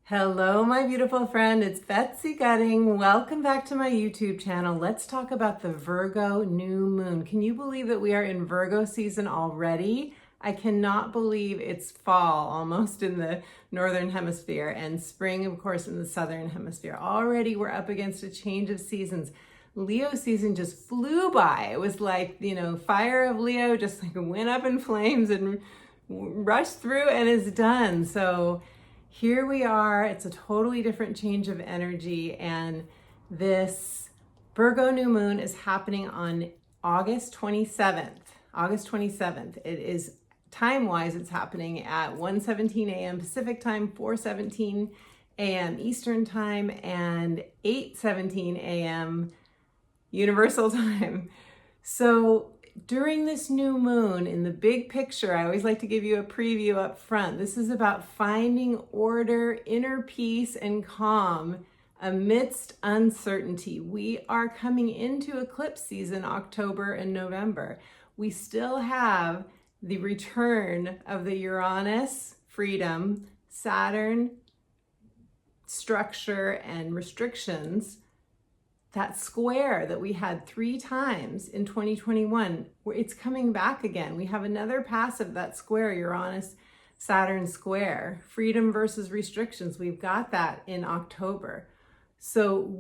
Hello, my beautiful friend. It's Betsy Gutting. Welcome back to my YouTube channel. Let's talk about the Virgo new moon. Can you believe that we are in Virgo season already? I cannot believe it's fall almost in the northern hemisphere and spring, of course, in the southern hemisphere. Already we're up against a change of seasons. Leo season just flew by. It was like, fire of Leo just like went up in flames and rushed through and is done. So here we are. It's a totally different change of energy, and this Virgo new moon is happening on August 27th. August 27th. It is time-wise, it's happening at 1:17 a.m. Pacific time, 4:17 a.m. Eastern time, and 8:17 a.m. Universal time. So during this new moon, in the big picture, I always like to give you a preview up front. This is about finding order, inner peace, and calm amidst uncertainty. We are coming into eclipse season, October and November. We still have the return of the Uranus, freedom, Saturn, structure and restrictions. That square that we had 3 times in 2021, it's coming back again. We have another pass of that square, Uranus, Saturn square, freedom versus restrictions. We've got that in October. So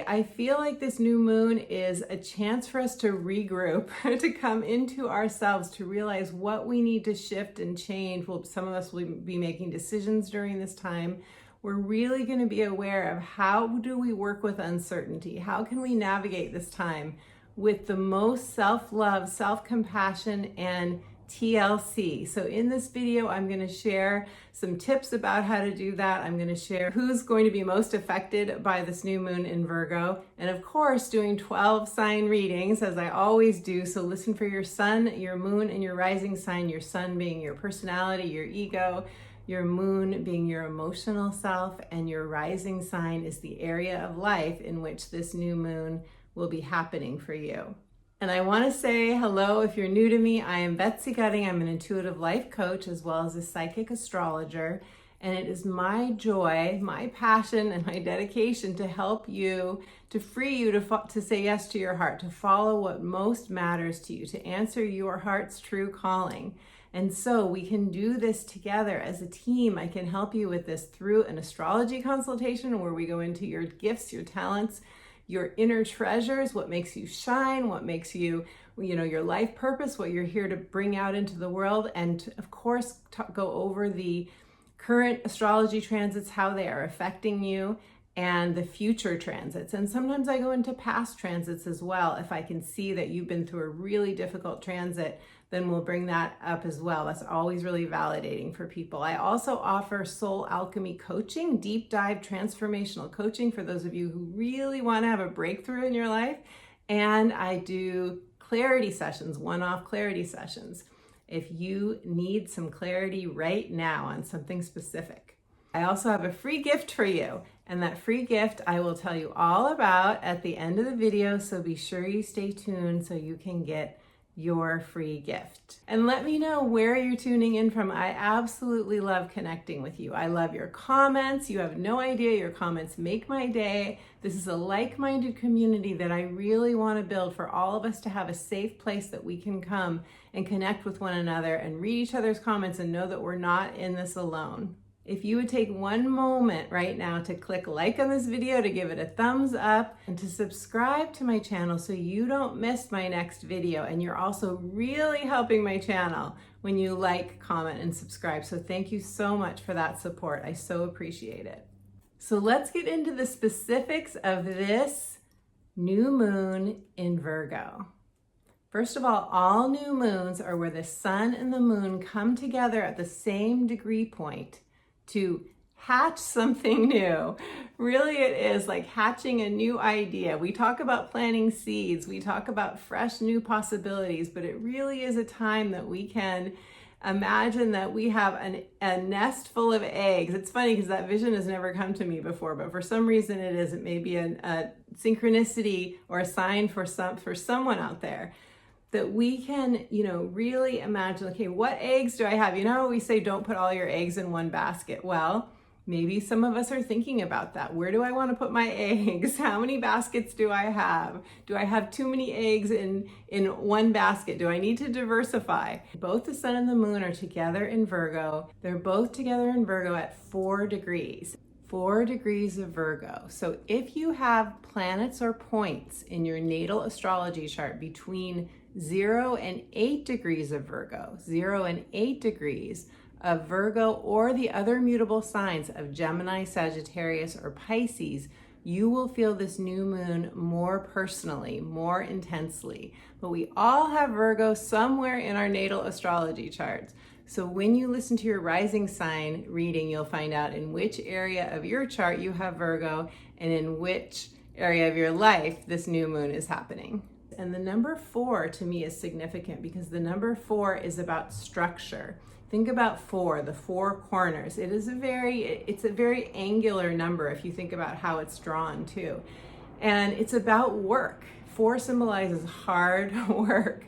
I feel like this new moon is a chance for us to regroup, to come into ourselves, to realize what we need to shift and change. Well, some of us will be making decisions during this time. We're really going to be aware of how do we work with uncertainty? How can we navigate this time with the most self-love, self-compassion, and TLC? So in this video, I'm going to share some tips about how to do that. I'm going to share who's going to be most affected by this new moon in Virgo. And of course, doing 12 sign readings, as I always do. So listen for your sun, your moon, and your rising sign. Your sun being your personality, your ego, your moon being your emotional self, and your rising sign is the area of life in which this new moon will be happening for you. And I want to say hello if you're new to me. I am Betsy Gutting. I'm an intuitive life coach as well as a psychic astrologer. And it is my joy, my passion, and my dedication to help you, to free you to say yes to your heart, to follow what most matters to you, to answer your heart's true calling. And so we can do this together as a team. I can help you with this through an astrology consultation where we go into your gifts, your talents, your inner treasures, what makes you shine, what makes you, your life purpose, what you're here to bring out into the world. And of course, go over the current astrology transits, how they are affecting you, and the future transits. And sometimes I go into past transits as well. If I can see that you've been through a really difficult transit, then we'll bring that up as well. That's always really validating for people. I also offer soul alchemy coaching, deep dive transformational coaching for those of you who really want to have a breakthrough in your life. And I do clarity sessions, one-off clarity sessions, if you need some clarity right now on something specific. I also have a free gift for you, and that free gift I will tell you all about at the end of the video, so be sure you stay tuned so you can get your free gift. And let me know where you're tuning in from. I absolutely love connecting with you. I love your comments. You have no idea. Your comments make my day. This is a like-minded community that I really want to build for all of us to have a safe place that we can come and connect with one another and read each other's comments and know that we're not in this alone. If you would take one moment right now to click like on this video, to give it a thumbs up, and to subscribe to my channel so you don't miss my next video. And you're also really helping my channel when you like, comment, and subscribe. So thank you so much for that support. I so appreciate it. So let's get into the specifics of this new moon in Virgo. First of all new moons are where the sun and the moon come together at the same degree point to hatch something new. Really, it is like hatching a new idea. We talk about planting seeds, we talk about fresh new possibilities, but it really is a time that we can imagine that we have a nest full of eggs. It's funny because that vision has never come to me before, but for some reason it is. It may be a synchronicity or a sign for someone out there. that we can, really imagine, okay, what eggs do I have? We say don't put all your eggs in one basket. Well, Maybe some of us are thinking about that. Where do I want to put my eggs? How many baskets do I have? Do I have too many eggs in one basket? Do I need to diversify? Both the sun and the moon are together in Virgo. They're both together in Virgo at 4 degrees. 4 degrees of Virgo. So if you have planets or points in your natal astrology chart between 0 and 8 degrees of Virgo, 0 and 8 degrees of Virgo, or the other mutable signs of Gemini, Sagittarius, or Pisces, you will feel this new moon more personally, more intensely. But we all have Virgo somewhere in our natal astrology charts. So when you listen to your rising sign reading, you'll find out in which area of your chart you have Virgo and in which area of your life this new moon is happening. And the number 4 to me is significant because the number 4 is about structure. Think about 4, the 4 corners. It's a very angular number if you think about how it's drawn too. And it's about work. 4 symbolizes hard work.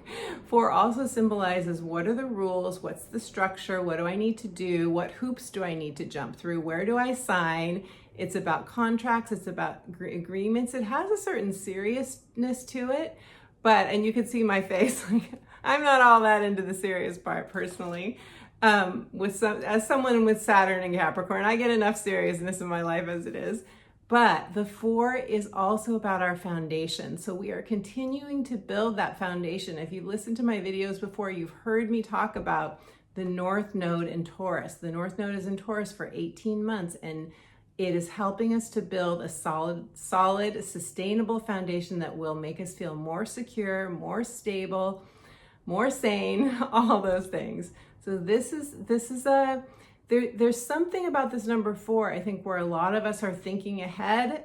4 also symbolizes what are the rules, what's the structure, what do I need to do, what hoops do I need to jump through, where do I sign? It's about contracts, it's about agreements. It has a certain seriousness to it, and you can see my face, like, I'm not all that into the serious part personally. As someone with Saturn and Capricorn, I get enough seriousness in my life as it is. But the 4 is also about our foundation. So we are continuing to build that foundation. If you've listened to my videos before, you've heard me talk about the North Node in Taurus. The North Node is in Taurus for 18 months, and it is helping us to build a solid, sustainable foundation that will make us feel more secure, more stable, more sane, all those things. So there's something about this number 4, I think, where a lot of us are thinking ahead,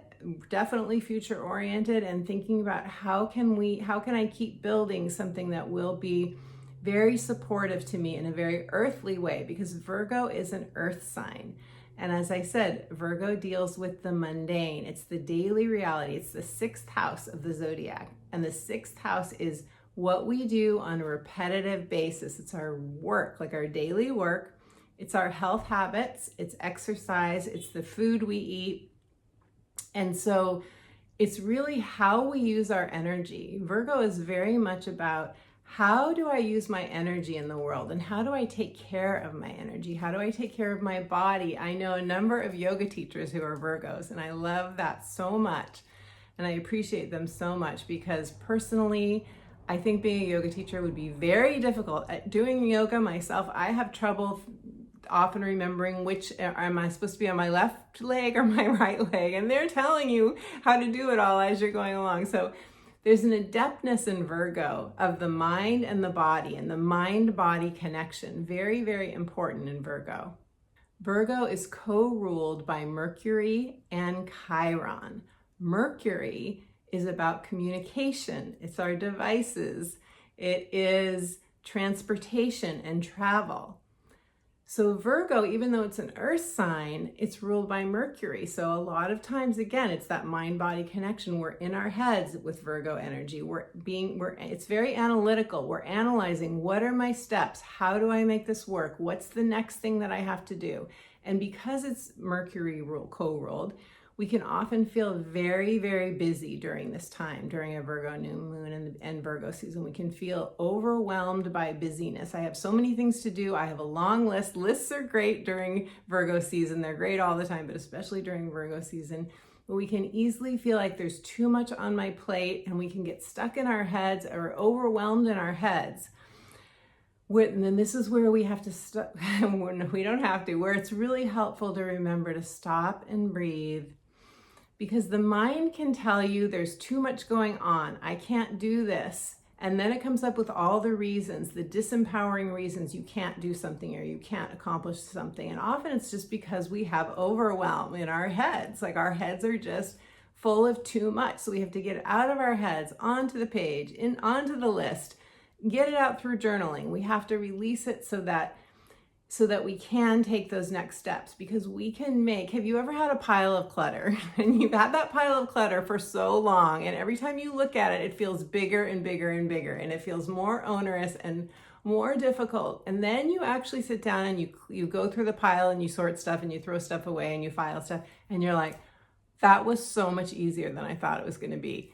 definitely future oriented, and thinking about how can I keep building something that will be very supportive to me in a very earthly way, because Virgo is an earth sign. And as I said, Virgo deals with the mundane. It's the daily reality. It's the 6th house of the zodiac. And the 6th house is what we do on a repetitive basis. It's our work, like our daily work. It's our health habits. It's exercise. It's the food we eat. And so it's really how we use our energy. Virgo is very much about how do I use my energy in the world, and how do I take care of my energy? How do I take care of my body? I know a number of yoga teachers who are Virgos, and I love that so much. And I appreciate them so much because personally, I think being a yoga teacher would be very difficult. At doing yoga myself, I have trouble often remembering which, am I supposed to be on my left leg or my right leg? And they're telling you how to do it all as you're going along. So there's an adeptness in Virgo of the mind and the body, and the mind-body connection. Very, very important in Virgo. Virgo is co-ruled by Mercury and Chiron. Mercury is about communication. It's our devices. It is transportation and travel. So Virgo, even though it's an earth sign, it's ruled by Mercury. So a lot of times, again, it's that mind-body connection. We're in our heads with Virgo energy. It's very analytical. We're analyzing, what are my steps? How do I make this work? What's the next thing that I have to do? And because it's Mercury co-ruled, we can often feel very, very busy during this time, during a Virgo new moon and Virgo season. We can feel overwhelmed by busyness. I have so many things to do. I have a long list. Lists are great during Virgo season. They're great all the time, but especially during Virgo season. But we can easily feel like there's too much on my plate, and we can get stuck in our heads or overwhelmed in our heads. And then this is where we have to stop. We don't have to, where it's really helpful to remember to stop and breathe. Because the mind can tell you there's too much going on. I can't do this. And then it comes up with all the reasons, the disempowering reasons you can't do something or you can't accomplish something. And often it's just because we have overwhelm in our heads. Like our heads are just full of too much. So we have to get it out of our heads, onto the page, onto the list, get it out through journaling. We have to release it so that we can take those next steps, because we can have you ever had a pile of clutter and you've had that pile of clutter for so long, and every time you look at it, it feels bigger and bigger and bigger, and it feels more onerous and more difficult. And then you actually sit down and you go through the pile and you sort stuff and you throw stuff away and you file stuff. And you're like, that was so much easier than I thought it was going to be.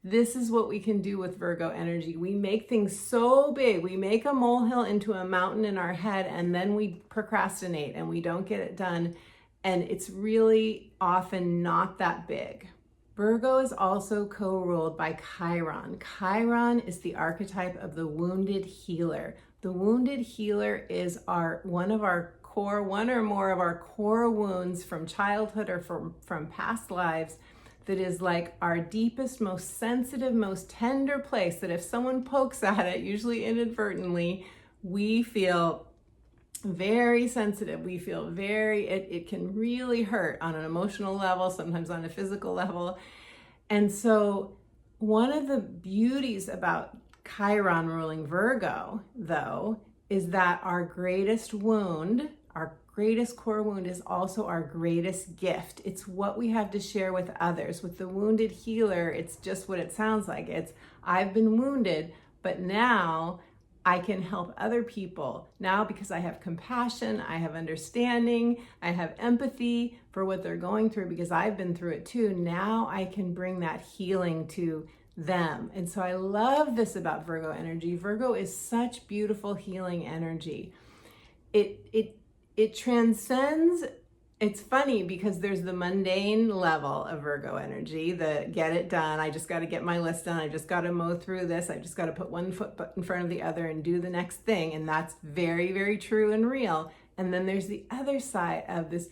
This is what we can do with Virgo energy. We make things so big. We make a molehill into a mountain in our head, and then we procrastinate and we don't get it done. And it's really often not that big. Virgo is also co-ruled by Chiron. Chiron is the archetype of the wounded healer. The wounded healer is one or more of our core wounds from childhood or from past lives, that is like our deepest, most sensitive, most tender place, that if someone pokes at it, usually inadvertently, we feel very sensitive. We feel it can really hurt on an emotional level, sometimes on a physical level. And so one of the beauties about Chiron ruling Virgo, though, is that our greatest wound, our greatest core wound, is also our greatest gift. It's what we have to share with others. With the wounded healer, it's just what it sounds like. It's, I've been wounded, but now I can help other people. Now, because I have compassion, I have understanding, I have empathy for what they're going through, because I've been through it too. Now I can bring that healing to them. And so I love this about Virgo energy. Virgo is such beautiful healing energy. It transcends. It's funny because there's the mundane level of Virgo energy, the get it done. I just got to get my list done. I just got to mow through this. I just got to put one foot in front of the other and do the next thing. And that's very, very true and real. And then there's the other side of this,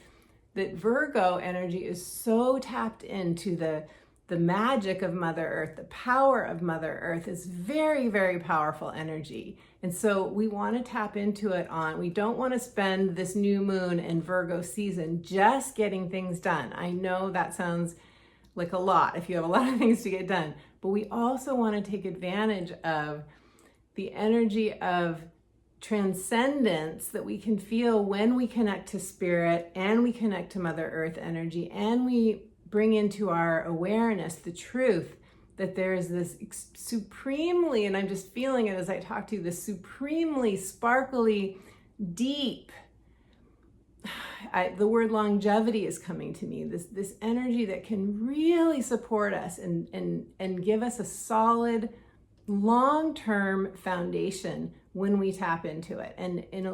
that Virgo energy is so tapped into the magic of Mother Earth, the power of Mother Earth is very, very powerful energy. And so we want to tap into it we don't want to spend this new moon and Virgo season just getting things done. I know that sounds like a lot if you have a lot of things to get done, but we also want to take advantage of the energy of transcendence that we can feel when we connect to spirit and we connect to Mother Earth energy, and we bring into our awareness the truth that there is this supremely, and I'm just feeling it as I talk to you, this supremely sparkly, deep, the word longevity is coming to me, this energy that can really support us and give us a solid, long-term foundation when we tap into it. And in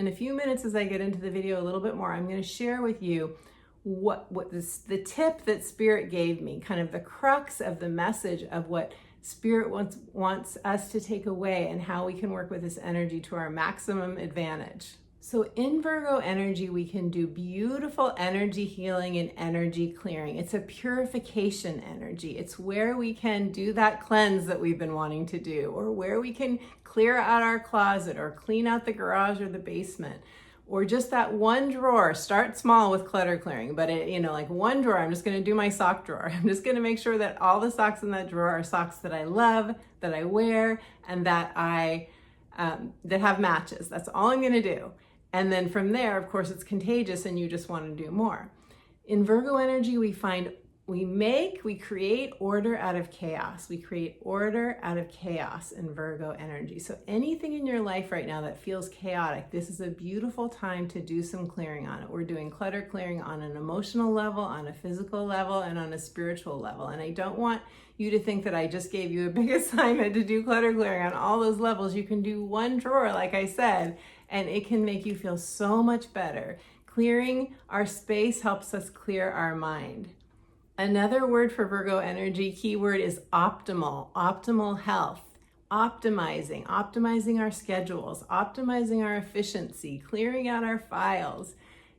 a few minutes, as I get into the video a little bit more, I'm going to share with you the tip that Spirit gave me, kind of the crux of the message of what Spirit wants us to take away and how we can work with this energy to our maximum advantage. So in Virgo energy, we can do beautiful energy healing and energy clearing. It's a purification energy. It's where we can do that cleanse that we've been wanting to do, or where we can clear out our closet or clean out the garage or the basement. Or just that one drawer. Start small with clutter clearing, but like one drawer, I'm just going to do my sock drawer. I'm just going to make sure that all the socks in that drawer are socks that I love, that I wear, and that that have matches. That's all I'm going to do. And then from there, of course, it's contagious and you just want to do more. In Virgo energy, we create order out of chaos. We create order out of chaos in Virgo energy. So anything in your life right now that feels chaotic, this is a beautiful time to do some clearing on it. We're doing clutter clearing on an emotional level, on a physical level, and on a spiritual level. And I don't want you to think that I just gave you a big assignment to do clutter clearing on all those levels. You can do one drawer, like I said, and it can make you feel so much better. Clearing our space helps us clear our mind. Another word for Virgo energy keyword is optimal health, optimizing our schedules, optimizing our efficiency, clearing out our files,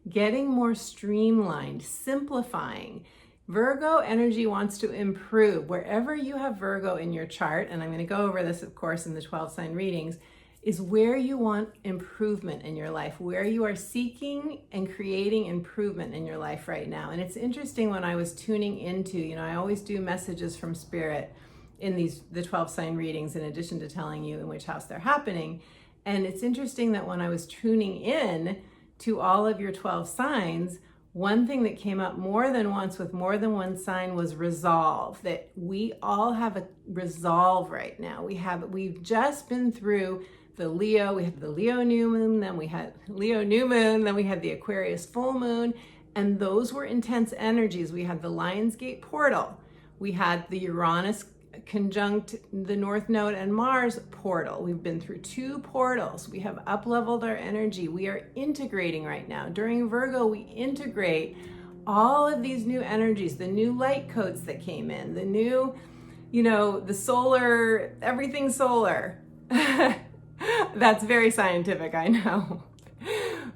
getting more streamlined, simplifying. Virgo energy wants to improve. Wherever you have Virgo in your chart, and I'm going to go over this, of course, in the 12 sign readings, is where you want improvement in your life, where you are seeking and creating improvement in your life right now. And it's interesting, when I was tuning into, I always do messages from Spirit in the 12 sign readings, in addition to telling you in which house they're happening. And it's interesting that when I was tuning in to all of your 12 signs, one thing that came up more than once with more than one sign was resolve, that we all have a resolve right now. We've just been through the Leo, we had the Leo new moon, then we had Leo new moon, then we had the Aquarius full moon, and those were intense energies. We had the Lionsgate portal, we had the Uranus conjunct the North Node and Mars portal. We've been through 2 portals. We have up-leveled our energy. We are integrating right now. During Virgo, we integrate all of these new energies, the new light codes that came in, the new, the solar, everything solar. That's very scientific, I know.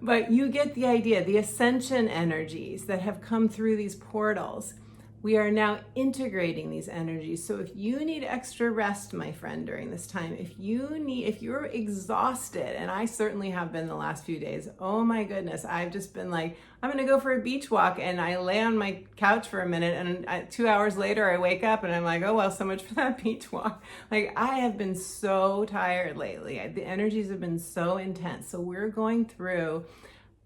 But you get the idea, the ascension energies that have come through these portals. We are now integrating these energies. So if you need extra rest, my friend, during this time, if you're exhausted, and I certainly have been the last few days, oh my goodness, I've just been like, I'm gonna go for a beach walk, and I lay on my couch for a minute, and 2 hours later I wake up and I'm like, oh well, so much for that beach walk. Like, I have been so tired lately. The energies have been so intense. So we're going through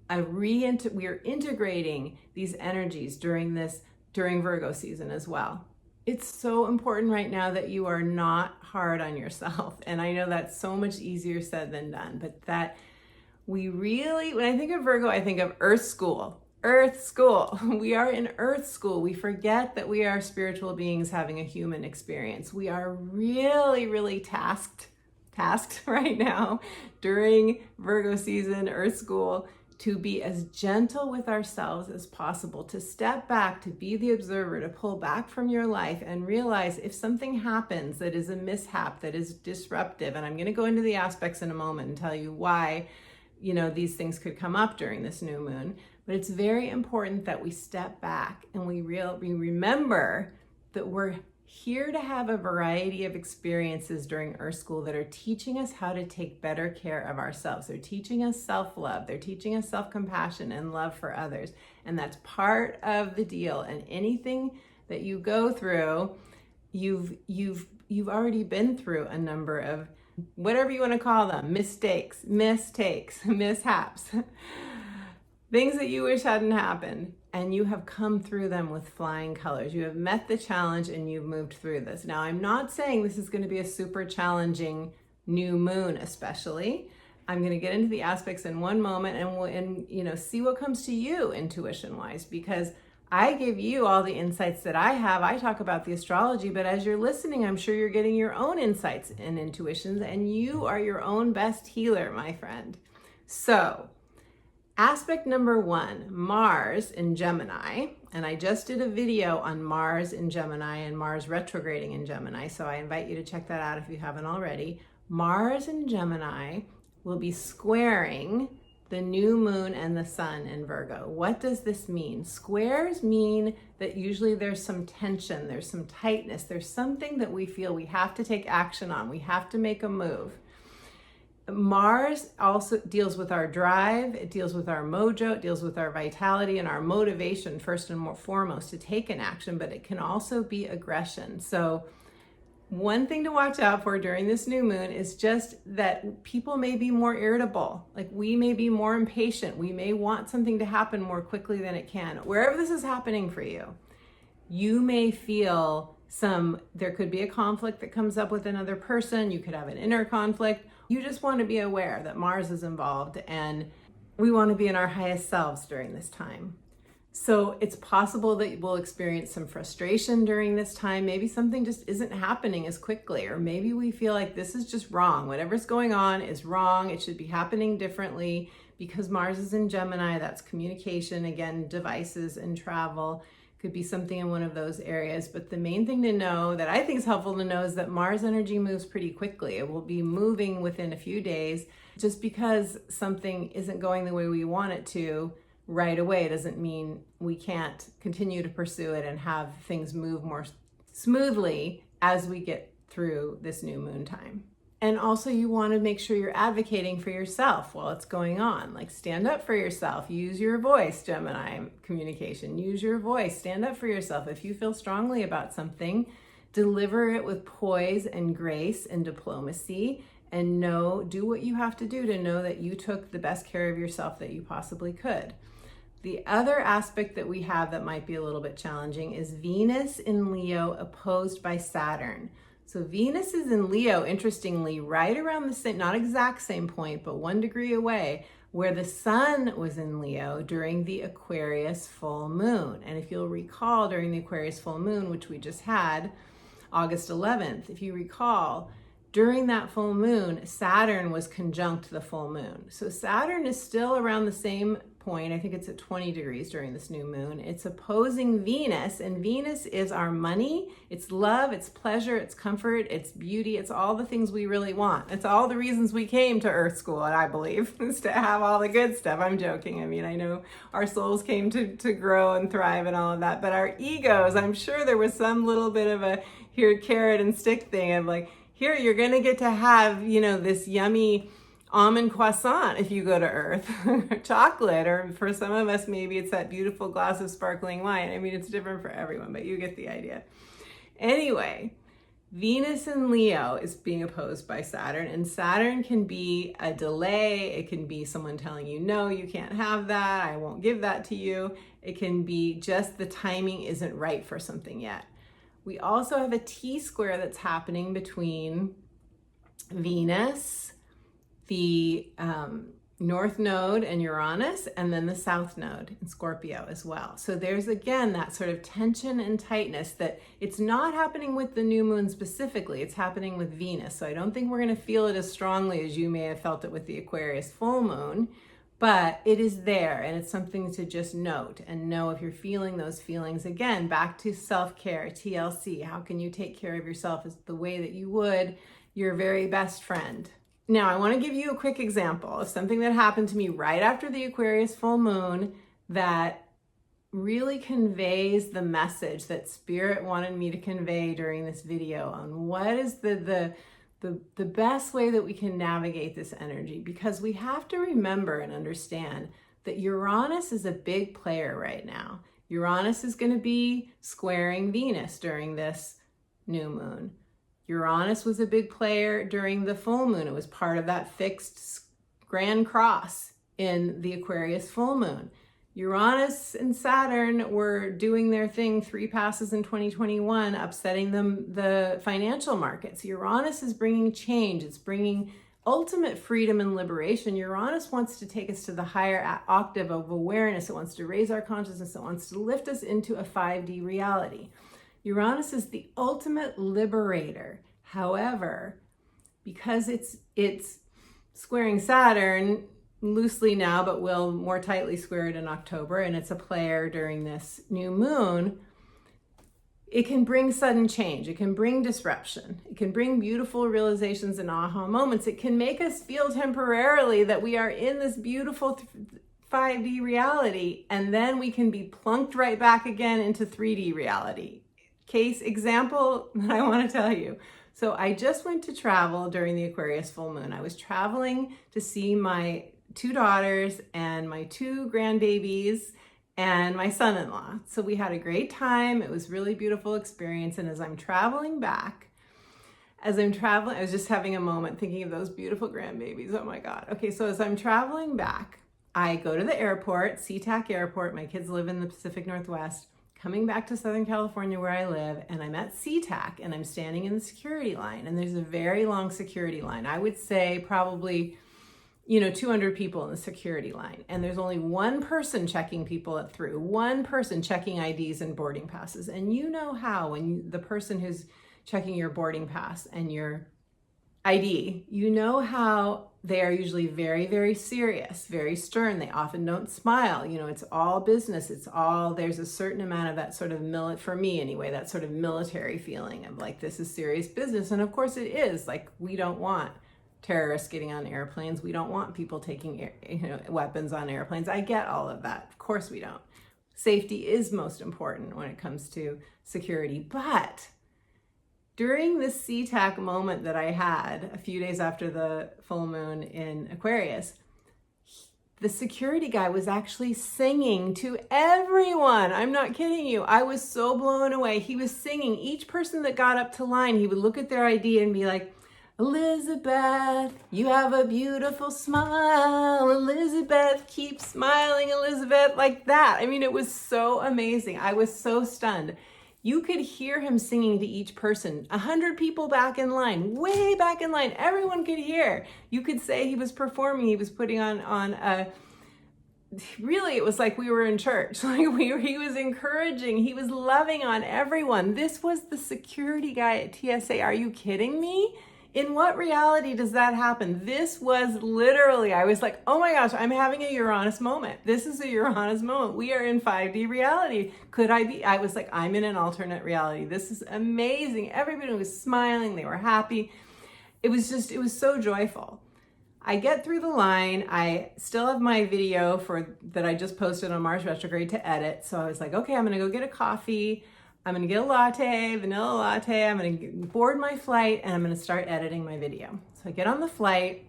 we are integrating these energies during Virgo season as well. It's so important right now that you are not hard on yourself. And I know that's so much easier said than done, but that we really, when I think of Virgo, I think of Earth School. Earth School. We are in Earth School. We forget that we are spiritual beings having a human experience. We are really, really tasked right now during Virgo season, Earth School, to be as gentle with ourselves as possible, to step back, to be the observer, to pull back from your life and realize if something happens that is a mishap, that is disruptive, and I'm going to go into the aspects in a moment and tell you why, these things could come up during this new moon, but it's very important that we step back and we remember that we're here to have a variety of experiences during Earth School that are teaching us how to take better care of ourselves. They're teaching us self-love. They're teaching us self-compassion and love for others. And that's part of the deal. And anything that you go through, you've already been through a number of, whatever you want to call them, mistakes, mishaps, things that you wish hadn't happened. And you have come through them with flying colors. You have met the challenge and you've moved through this. Now, I'm not saying this is going to be a super challenging new moon, especially. I'm going to get into the aspects in one moment and see what comes to you intuition-wise, because I give you all the insights that I have. I talk about the astrology, but as you're listening, I'm sure you're getting your own insights and intuitions, and you are your own best healer, my friend. So, aspect number 1, Mars in Gemini, and I just did a video on Mars in Gemini and Mars retrograding in Gemini, so I invite you to check that out if you haven't already. Mars in Gemini will be squaring the new moon and the sun in Virgo. What does this mean? Squares mean that usually there's some tension, there's some tightness, there's something that we feel we have to take action on, we have to make a move. Mars also deals with our drive, it deals with our mojo, it deals with our vitality and our motivation first and foremost to take an action, but it can also be aggression. So one thing to watch out for during this new moon is just that people may be more irritable. Like, we may be more impatient. We may want something to happen more quickly than it can. Wherever this is happening for you, you may feel there could be a conflict that comes up with another person. You could have an inner conflict. You just want to be aware that Mars is involved and we want to be in our highest selves during this time. So it's possible that we'll experience some frustration during this time. Maybe something just isn't happening as quickly, or maybe we feel like this is just wrong. Whatever's going on is wrong. It should be happening differently. Because Mars is in Gemini, that's communication, again, devices and travel. Could be something in one of those areas. But the main thing to know that I think is helpful to know is that Mars energy moves pretty quickly. It will be moving within a few days. Just because something isn't going the way we want it to right away doesn't mean we can't continue to pursue it and have things move more smoothly as we get through this new moon time. And also, you want to make sure you're advocating for yourself while it's going on. Like, stand up for yourself. Use your voice, Gemini communication. Use your voice. Stand up for yourself. If you feel strongly about something, deliver it with poise and grace and diplomacy, and do what you have to do to know that you took the best care of yourself that you possibly could. The other aspect that we have that might be a little bit challenging is Venus in Leo opposed by Saturn. So Venus is in Leo, interestingly, right around the same, not exact same point, but 1 degree away, where the sun was in Leo during the Aquarius full moon. And if you'll recall, during the Aquarius full moon, which we just had, August 11th, if you recall, during that full moon, Saturn was conjunct the full moon. So Saturn is still around the same point. I think it's at 20 degrees during this new moon. It's opposing Venus, and Venus is our money, it's love, it's pleasure, it's comfort, it's beauty, it's all the things we really want. It's all the reasons we came to Earth School, I believe, is to have all the good stuff. I'm joking. I mean, I know our souls came to grow and thrive and all of that, but our egos, I'm sure there was some little bit of a here carrot and stick thing of like, here, you're gonna get to have, you know, this yummy almond croissant if you go to Earth, chocolate, or for some of us, maybe it's that beautiful glass of sparkling wine. I mean, it's different for everyone, but you get the idea. Anyway, Venus in Leo is being opposed by Saturn, and Saturn can be a delay. It can be someone telling you, no, you can't have that. I won't give that to you. It can be just the timing isn't right for something yet. We also have a T-square that's happening between Venus, the North Node and Uranus, and then the South Node in Scorpio as well. So there's, again, that sort of tension and tightness that it's not happening with the new moon specifically, it's happening with Venus. So I don't think we're gonna feel it as strongly as you may have felt it with the Aquarius full moon, but it is there, and it's something to just note and know if you're feeling those feelings. Again, back to self-care, TLC. How can you take care of yourself as the way that you would your very best friend? Now, I want to give you a quick example of something that happened to me right after the Aquarius full moon that really conveys the message that Spirit wanted me to convey during this video on what is the best way that we can navigate this energy, because we have to remember and understand that Uranus is a big player right now. Uranus is going to be squaring Venus during this new moon. Uranus was a big player during the full moon. It was part of that fixed grand cross in the Aquarius full moon. Uranus and Saturn were doing their thing 3 passes in 2021, upsetting the financial markets. Uranus is bringing change. It's bringing ultimate freedom and liberation. Uranus wants to take us to the higher octave of awareness. It wants to raise our consciousness. It wants to lift us into a 5D reality. Uranus is the ultimate liberator. However, because it's squaring Saturn loosely now, but will more tightly square it in October, and it's a player during this new moon, it can bring sudden change. It can bring disruption. It can bring beautiful realizations and aha moments. It can make us feel temporarily that we are in this beautiful 5D reality, and then we can be plunked right back again into 3D reality. Case example that I want to tell you. So I just went to travel during the Aquarius full moon. I was traveling to see my 2 daughters and my 2 grandbabies and my son-in-law. So we had a great time. It was a really beautiful experience. And as I'm traveling back, I was just having a moment thinking of those beautiful grandbabies. Oh my God. Okay, so as I'm traveling back, I go to the airport, SeaTac Airport. My kids live in the Pacific Northwest. Coming back to Southern California where I live, and I'm at SeaTac, and I'm standing in the security line, and there's a very long security line. I would say probably, 200 people in the security line, and there's only one person checking people through, one person checking IDs and boarding passes. And you know how when the person who's checking your boarding pass and your ID, you know how they are usually very, very serious, very stern. They often don't smile. It's all business. There's a certain amount of that sort of for me anyway, that sort of military feeling of like, this is serious business. And of course it is. Like, we don't want terrorists getting on airplanes. We don't want people taking weapons on airplanes. I get all of that. Of course we don't. Safety is most important when it comes to security. But during this SeaTac moment that I had a few days after the full moon in Aquarius, the security guy was actually singing to everyone. I'm not kidding you. I was so blown away. He was singing. Each person that got up to line, he would look at their ID and be like, Elizabeth, you have a beautiful smile. Elizabeth, keep smiling, Elizabeth, like that. I mean, it was so amazing. I was so stunned. You could hear him singing to each person. 100 people back in line, way back in line. Everyone could hear. You could say he was performing. He was putting on a, really, it was like we were in church. Like he was encouraging. He was loving on everyone. This was the security guy at TSA. Are you kidding me? In what reality does that happen? This was literally, I was like, oh my gosh, I'm having a Uranus moment. This is a Uranus moment. We are in 5D reality. Could I be? I was like, I'm in an alternate reality. This is amazing. Everybody was smiling. They were happy. It was so joyful. I get through the line. I still have my video that I just posted on Mars retrograde to edit. So I was like, okay, I'm going to go get a coffee. I'm going to get a latte, vanilla latte. I'm going to board my flight and I'm going to start editing my video. So I get on the flight.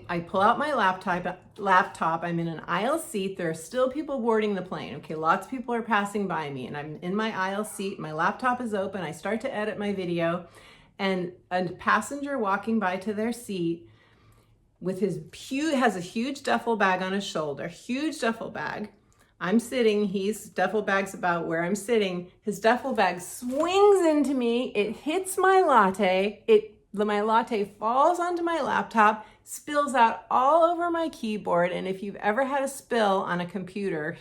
I pull out my laptop. I'm in an aisle seat. There are still people boarding the plane. Okay, lots of people are passing by me and I'm in my aisle seat. My laptop is open. I start to edit my video and a passenger walking by to their seat with has a huge duffel bag on his shoulder, huge duffel bag. I'm sitting, duffel bag's about where I'm sitting. His duffel bag swings into me. It hits my latte. My latte falls onto my laptop, spills out all over my keyboard. And if you've ever had a spill on a computer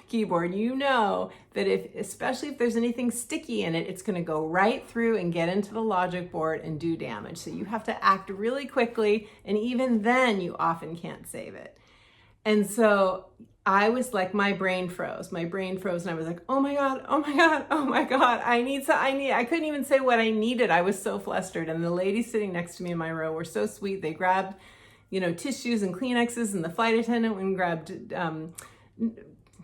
keyboard, you know that especially if there's anything sticky in it, it's going to go right through and get into the logic board and do damage. So you have to act really quickly. And even then you often can't save it. And so I was like, my brain froze and I was like, oh my God, oh my God, oh my God. I couldn't even say what I needed. I was so flustered. And the ladies sitting next to me in my row were so sweet. They grabbed, tissues and Kleenexes, and the flight attendant went and grabbed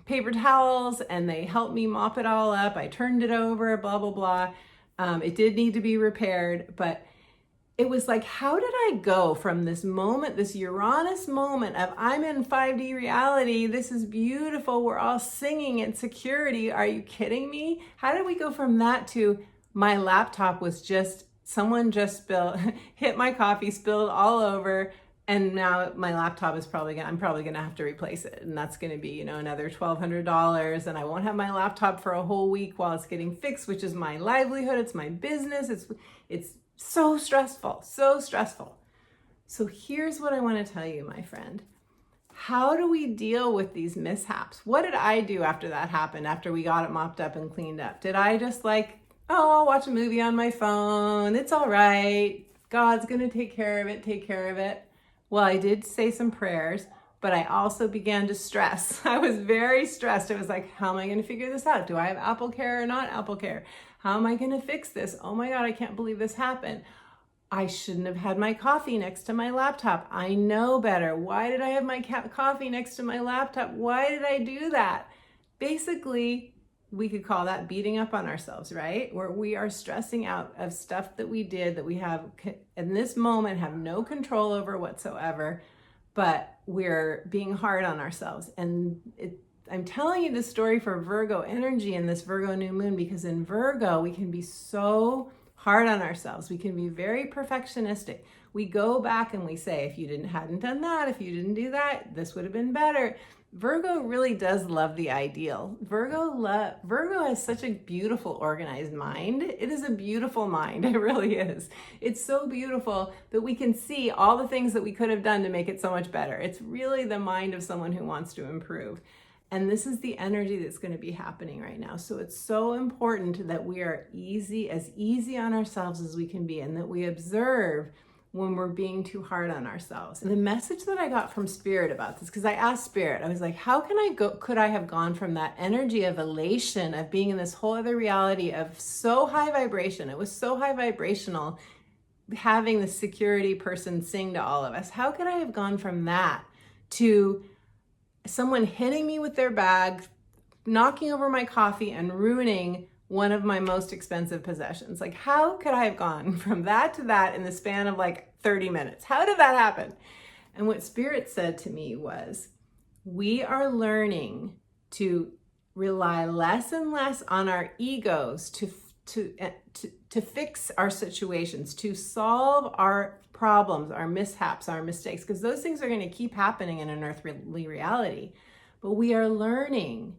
paper towels and they helped me mop it all up. I turned it over, blah, blah, blah. It did need to be repaired, but it was like, how did I go from this moment, this Uranus moment of I'm in 5D reality, this is beautiful, we're all singing in security, are you kidding me? How did we go from that to my laptop was someone just hit my coffee, spilled all over, and now my laptop is I'm probably gonna have to replace it. And that's gonna be, another $1,200, and I won't have my laptop for a whole week while it's getting fixed, which is my livelihood, it's my business, it's so stressful, so stressful. So here's what I want to tell you, my friend. How do we deal with these mishaps? What did I do after that happened, after we got it mopped up and cleaned up? Did I just I'll watch a movie on my phone. It's all right. God's going to take care of it. Well, I did say some prayers, but I also began to stress. I was very stressed. I was like, how am I going to figure this out? Do I have Apple Care or not Apple Care? How am I going to fix this? Oh my God, I can't believe this happened. I shouldn't have had my coffee next to my laptop. I know better. Why did I have my coffee next to my laptop? Why did I do that? Basically, we could call that beating up on ourselves, right? Where we are stressing out of stuff that we did that we have in this moment have no control over whatsoever, but we're being hard on ourselves. And I'm telling you this story for Virgo energy and this Virgo new moon, because in Virgo, we can be so hard on ourselves. We can be very perfectionistic. We go back and we say, if you hadn't done that, if you didn't do that, this would have been better. Virgo really does love the ideal. Virgo has such a beautiful, organized mind. It is a beautiful mind. It really is. It's so beautiful that we can see all the things that we could have done to make it so much better. It's really the mind of someone who wants to improve. And this is the energy that's going to be happening right now. So it's so important that we are as easy on ourselves as we can be, and that we observe when we're being too hard on ourselves. And the message that I got from Spirit about this, because I asked Spirit, I was like, how could I have gone from that energy of elation, of being in this whole other reality of so high vibration? It was so high vibrational, having the security person sing to all of us. How could I have gone from that to someone hitting me with their bag, knocking over my coffee, and ruining one of my most expensive possessions? Like, how could I have gone from that to that in the span of 30 minutes? How did that happen? And what Spirit said to me was, we are learning to rely less and less on our egos to fix our situations, to solve our problems, our mishaps, our mistakes, because those things are going to keep happening in an earthly reality. But we are learning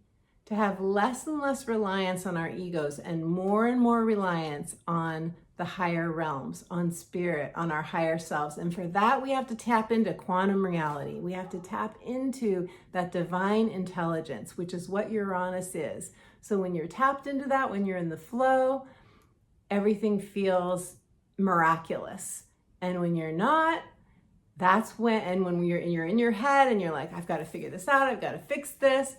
to have less and less reliance on our egos and more reliance on the higher realms, on spirit, on our higher selves. And for that, we have to tap into quantum reality. We have to tap into that divine intelligence, which is what Uranus is. So when you're tapped into that, when you're in the flow, everything feels miraculous. And when you're not, that's when, and when you're in your head and you're like, I've got to figure this out, I've got to fix this,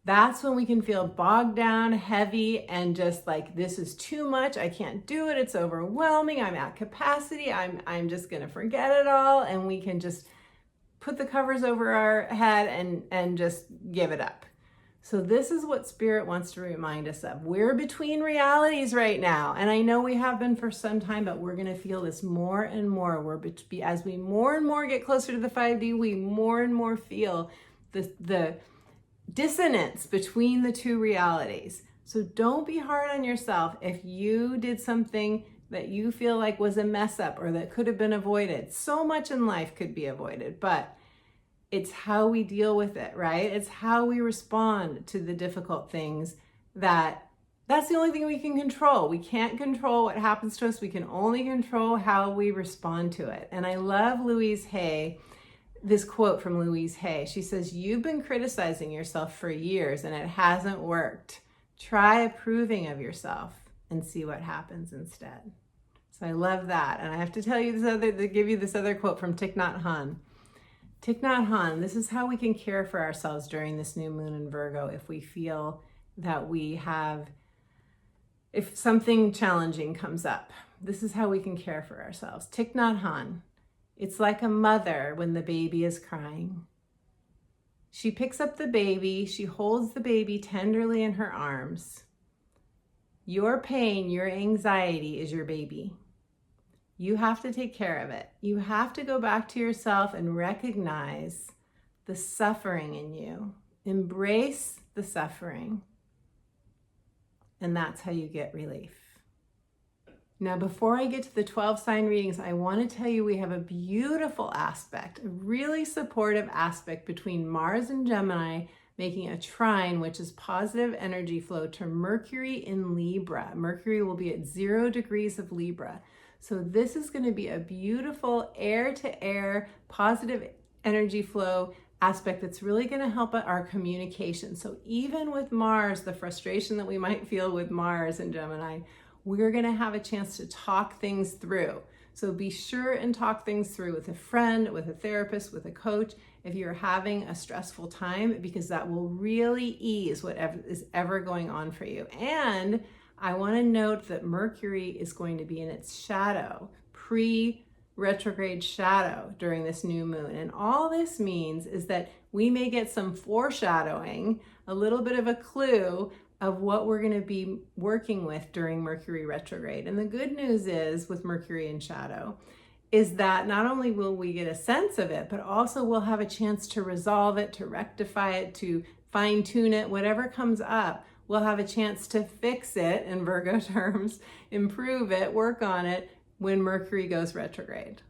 that's when we can feel bogged down, heavy, and just like, this is too much, I can't do it, it's overwhelming, I'm at capacity, I'm just gonna forget it all, and we can just put the covers over our head and just give it up. So this is what Spirit wants to remind us of. We're between realities right now, and I know we have been for some time, but we're gonna feel this more and more. As we more and more get closer to the 5D, we more and more feel the dissonance between the two realities. So don't be hard on yourself if you did something that you feel like was a mess up or that could have been avoided. So much in life could be avoided, but it's how we deal with it, right? It's how we respond to the difficult things that's the only thing we can control. We can't control what happens to us. We can only control how we respond to it. And I love Louise Hay, this quote from Louise Hay. She says, "You've been criticizing yourself for years and it hasn't worked. Try approving of yourself and see what happens instead." So I love that. And I have to tell you give you this other quote from Thich Nhat Hanh. Thich Nhat Hanh, this is how we can care for ourselves during this new moon in Virgo if we feel that if something challenging comes up. This is how we can care for ourselves. Thich Nhat Hanh. "It's like a mother when the baby is crying. She picks up the baby, she holds the baby tenderly in her arms. Your pain, your anxiety is your baby. You have to take care of it. You have to go back to yourself and recognize the suffering in you. Embrace the suffering. And that's how you get relief." Now, before I get to the 12 sign readings, I want to tell you we have a beautiful aspect, a really supportive aspect between Mars and Gemini making a trine, which is positive energy flow, to Mercury in Libra. Mercury will be at 0 degrees of Libra. So this is going to be a beautiful air-to-air positive energy flow aspect that's really going to help our communication. So even with Mars, the frustration that we might feel with Mars and Gemini, we're going to have a chance to talk things through. So be sure and talk things through with a friend, with a therapist, with a coach, if you're having a stressful time, because that will really ease whatever is ever going on for you. And I want to note that Mercury is going to be in its shadow, pre-retrograde shadow during this new moon. And all this means is that we may get some foreshadowing, a little bit of a clue of what we're going to be working with during Mercury retrograde. And the good news is with Mercury in shadow is that not only will we get a sense of it, but also we'll have a chance to resolve it, to rectify it, to fine tune it, whatever comes up. We'll have a chance to fix it, in Virgo terms, improve it, work on it when Mercury goes retrograde.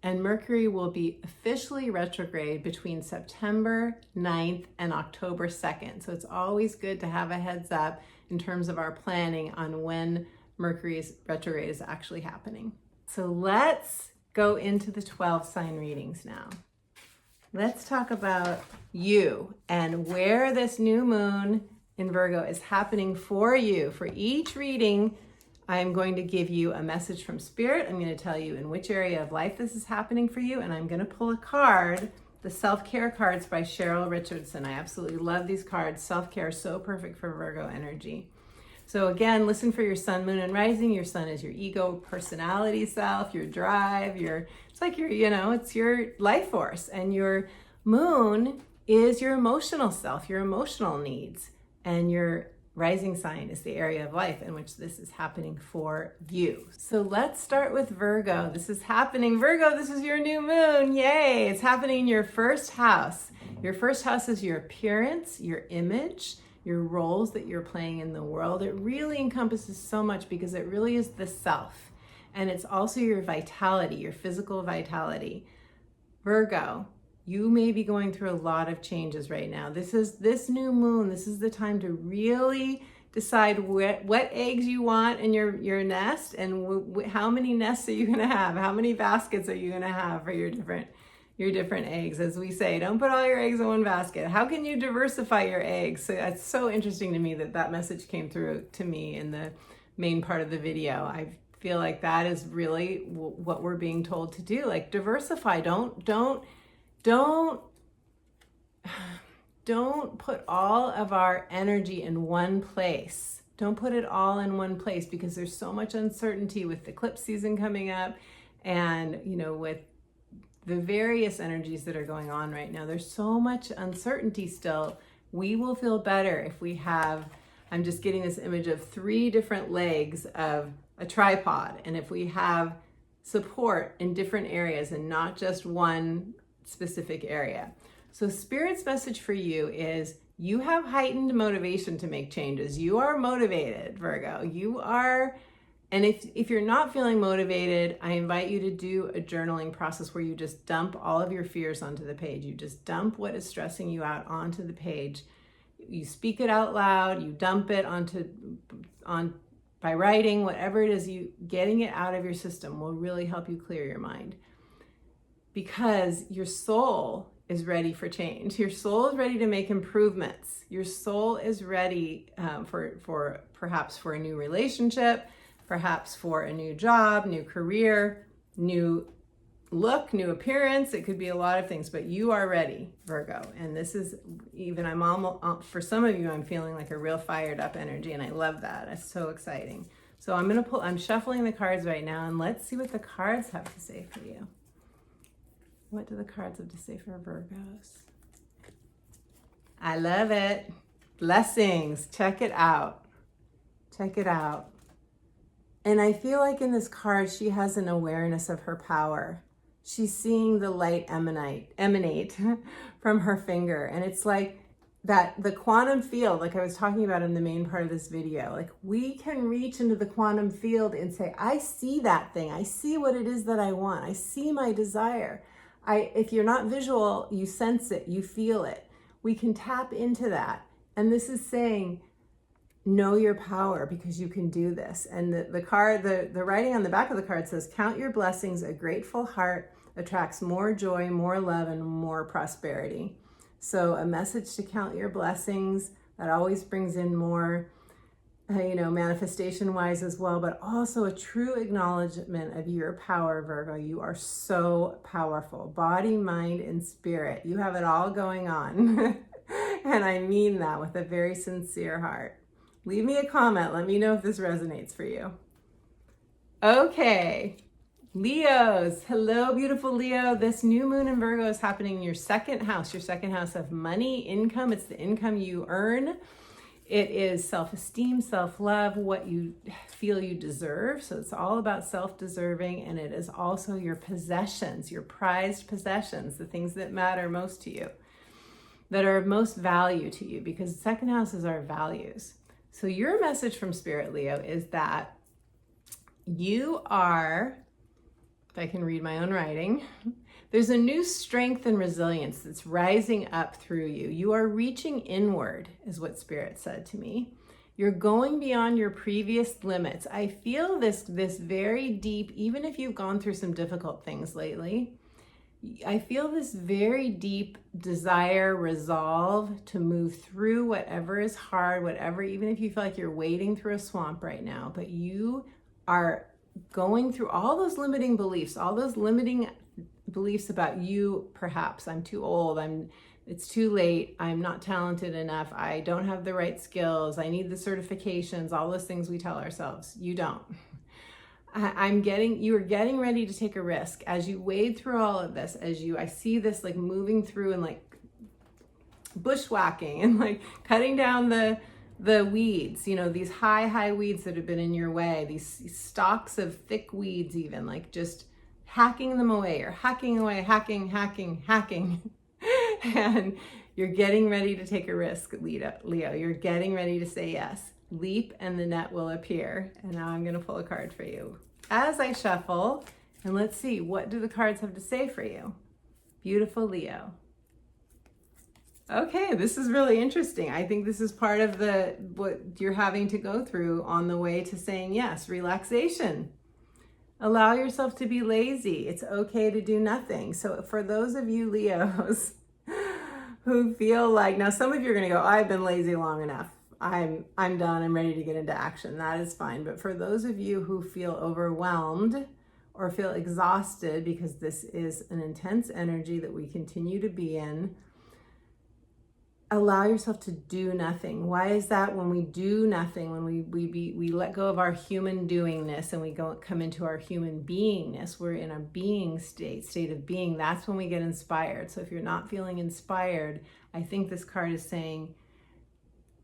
And Mercury will be officially retrograde between September 9th and October 2nd. So it's always good to have a heads up in terms of our planning on when Mercury's retrograde is actually happening. So let's go into the 12 sign readings now. Let's talk about you and where this new moon in Virgo is happening for you. For each reading, I'm going to give you a message from Spirit. I'm going to tell you in which area of life this is happening for you, and I'm going to pull a card, the Self-Care cards by Cheryl Richardson. I absolutely love these cards. Self-care is so perfect for Virgo energy. So again, listen for your sun, moon, and rising. Your sun is your ego, personality self, your drive, it's like it's your life force. And your moon is your emotional self, your emotional needs. And your rising sign is the area of life in which this is happening for you. So let's start with Virgo. This is happening. Virgo, this is your new moon. Yay! It's happening in your first house. Your first house is your appearance, your image, your roles that you're playing in the world. It really encompasses so much because it really is the self. And it's also your vitality, your physical vitality. Virgo, You may be going through a lot of changes right now. This new moon, this is the time to really decide what eggs you want in your nest, and how many nests are you going to have? How many baskets are you going to have for your different eggs? As we say, don't put all your eggs in one basket. How can you diversify your eggs? So it's so interesting to me that message came through to me in the main part of the video. I feel like that is really what we're being told to do. Like, diversify. Don't put all of our energy in one place. Don't put it all in one place, because there's so much uncertainty with the eclipse season coming up, and with the various energies that are going on right now. There's so much uncertainty still. We will feel better if we have, I'm just getting this image of 3 different legs of a tripod, and if we have support in different areas and not just one specific area. So Spirit's message for you is, you have heightened motivation to make changes. You are motivated, Virgo. You are, and if you're not feeling motivated, I invite you to do a journaling process where you just dump all of your fears onto the page. You just dump what is stressing you out onto the page. You speak it out loud, you dump it by writing, whatever it is, you getting it out of your system will really help you clear your mind. Because your soul is ready for change. Your soul is ready to make improvements. Your soul is ready for perhaps for a new relationship, perhaps for a new job, new career, new look, new appearance. It could be a lot of things, but you are ready, Virgo. And this is I'm almost, for some of you, I'm feeling like a real fired up energy, and I love that. It's so exciting. So I'm shuffling the cards right now, and let's see what the cards have to say for you. What do the cards have to say for Virgos? I love it. Blessings. Check it out. Check it out. And I feel like in this card, she has an awareness of her power. She's seeing the light emanate from her finger. And it's like that the quantum field, like I was talking about in the main part of this video, like we can reach into the quantum field and say, I see that thing. I see what it is that I want. I see my desire. If you're not visual, you sense it, you feel it. We can tap into that. And this is saying, know your power, because you can do this. And the writing on the back of the card says, count your blessings. A grateful heart attracts more joy, more love, and more prosperity. So a message to count your blessings, that always brings in more, manifestation wise as well, but also a true acknowledgement of your power, Virgo. You are so powerful, body, mind, and spirit. You have it all going on. And I mean that with a very sincere heart. Leave me a comment. Let me know if this resonates for you. Okay, Leos. Hello, beautiful Leo. This new moon in Virgo is happening in your second house of money, income. It's the income you earn. It is self-esteem, self-love, what you feel you deserve. So it's all about self-deserving, and it is also your possessions, your prized possessions, the things that matter most to you, that are of most value to you, because the second house is our values. So your message from Spirit, Leo, is that you are, if I can read my own writing, there's a new strength and resilience that's rising up through you. You are reaching inward, is what Spirit said to me. You're going beyond your previous limits. I feel this very deep, even if you've gone through some difficult things lately, I feel this very deep desire, resolve to move through whatever is hard, even if you feel like you're wading through a swamp right now, but you are going through all those limiting beliefs, about you. Perhaps I'm too old, it's too late, I'm not talented enough, I don't have the right skills, I need the certifications, all those things we tell ourselves. You don't. You are getting ready to take a risk as you wade through all of this, I see this like moving through and like bushwhacking and like cutting down the weeds, these high weeds that have been in your way, these stalks of thick weeds, even like just hacking them away, or hacking away, hacking. And you're getting ready to take a risk, Leo. You're getting ready to say yes. Leap and the net will appear. And now I'm going to pull a card for you as I shuffle, and let's see, what do the cards have to say for you? Beautiful Leo. Okay, this is really interesting. I think this is part of what you're having to go through on the way to saying yes. Relaxation. Allow yourself to be lazy. It's okay to do nothing. So for those of you Leos who feel like, now some of you are going to go, I've been lazy long enough. I'm done. I'm ready to get into action. That is fine. But for those of you who feel overwhelmed or feel exhausted, because this is an intense energy that we continue to be in, allow yourself to do nothing. Why is that? When we do nothing, when we let go of our human doingness and we come into our human beingness, we're in a being state of being. That's when we get inspired. So if you're not feeling inspired, I think this card is saying,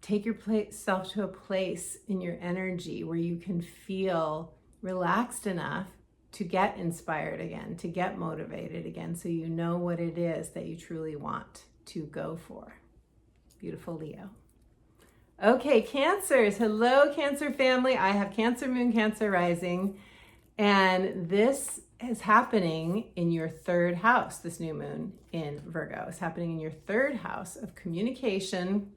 take yourself to a place in your energy where you can feel relaxed enough to get inspired again, to get motivated again, so you know what it is that you truly want to go for. Beautiful Leo. Okay, Cancers. Hello, Cancer family. I have Cancer Moon, Cancer Rising, and this is happening in your third house. This new moon in Virgo is happening in your third house of communication,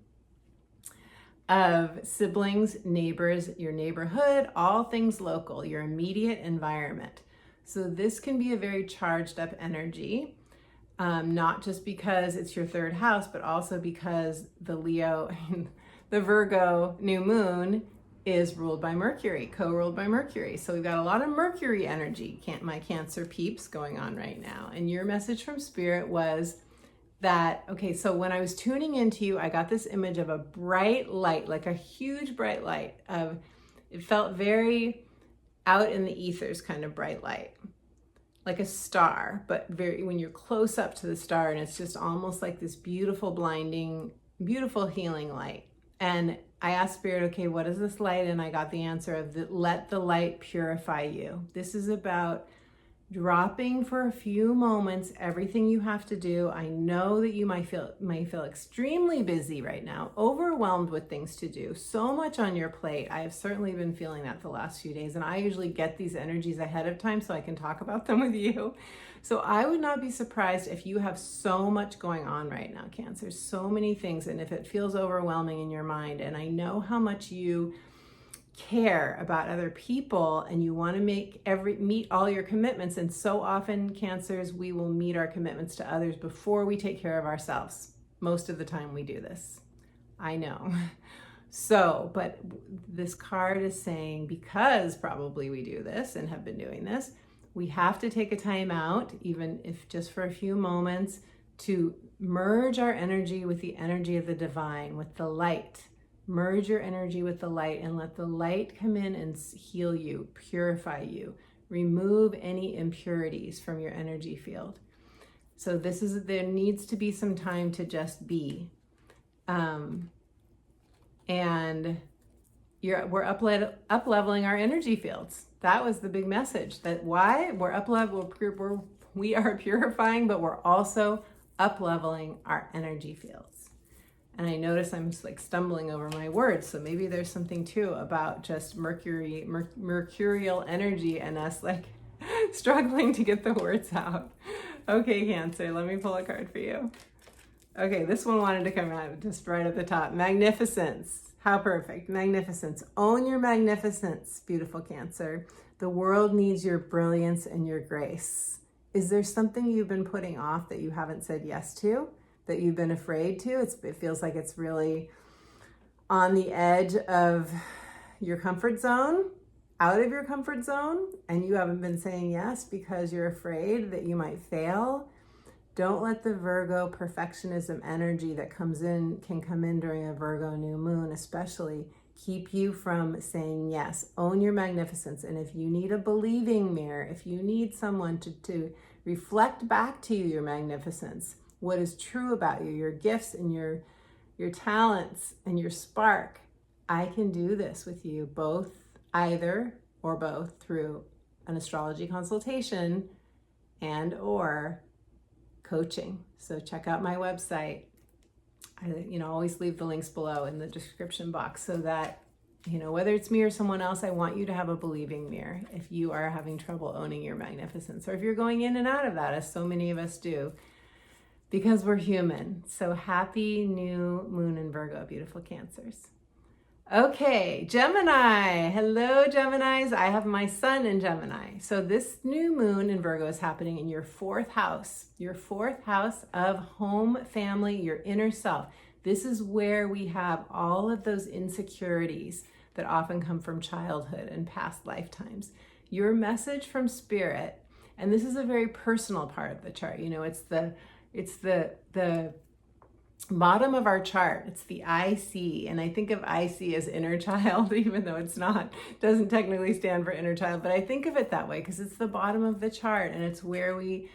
of siblings, neighbors, your neighborhood, all things local, your immediate environment. So this can be a very charged up energy. Not just because it's your third house, but also because the Virgo new moon is ruled by Mercury, co-ruled by Mercury. So we've got a lot of Mercury energy, my Cancer peeps, going on right now. And your message from Spirit was that, okay, so when I was tuning into you, I got this image of a bright light, like a huge bright light it felt very out in the ethers kind of bright light. Like a star, but when you're close up to the star, and it's just almost like this beautiful, blinding, beautiful healing light. And I asked Spirit, okay, what is this light? And I got the answer of let the light purify you. This is about dropping for a few moments everything you have to do. I know that you might feel extremely busy right now, overwhelmed with things to do, so much on your plate. I have certainly been feeling that the last few days, and I usually get these energies ahead of time so I can talk about them with you. So I would not be surprised if you have so much going on right now, Cancer, so many things, and if it feels overwhelming in your mind. And I know how much you care about other people, and you want to meet all your commitments. And so often, Cancers, we will meet our commitments to others before we take care of ourselves. Most of the time we do this, I know. So, but this card is saying, because probably we do this and have been doing this, we have to take a time out, even if just for a few moments, to merge our energy with the energy of the divine, with the light. Merge your energy with the light and let the light come in and heal you, purify you, remove any impurities from your energy field. So there needs to be some time to just be. And we're up-leveling our energy fields. That was the big message. That why we are purifying, but we're also up-leveling our energy fields. And I notice I'm just like stumbling over my words. So maybe there's something too about just mercurial energy and us like struggling to get the words out. Okay, Cancer, let me pull a card for you. Okay, this one wanted to come out just right at the top. Magnificence. How perfect. Magnificence. Own your magnificence, beautiful Cancer. The world needs your brilliance and your grace. Is there something you've been putting off that you haven't said yes to? That you've been afraid to? It feels like it's really on the edge of your comfort zone, out of your comfort zone, and you haven't been saying yes because you're afraid that you might fail. Don't let the Virgo perfectionism energy that can come in during a Virgo new moon, especially, keep you from saying yes. Own your magnificence. And if you need a believing mirror, if you need someone to reflect back to you your magnificence, what is true about you, your gifts and your talents and your spark, I can do this with you, either or both through an astrology consultation and or coaching. So check out my website. I always leave the links below in the description box so that, whether it's me or someone else, I want you to have a believing mirror if you are having trouble owning your magnificence, or if you're going in and out of that, as so many of us do. because we're human. So happy new moon in Virgo, beautiful Cancers. Okay, Gemini. Hello, Geminis. I have my sun in Gemini. So this new moon in Virgo is happening in your 4th house of home, family, your inner self. This is where we have all of those insecurities that often come from childhood and past lifetimes. Your message from spirit, and this is a very personal part of the chart. You know, it's the bottom of our chart. It's the IC, and I think of IC as inner child, even though it's not, doesn't technically stand for inner child, but I think of it that way because it's the bottom of the chart, and it's where we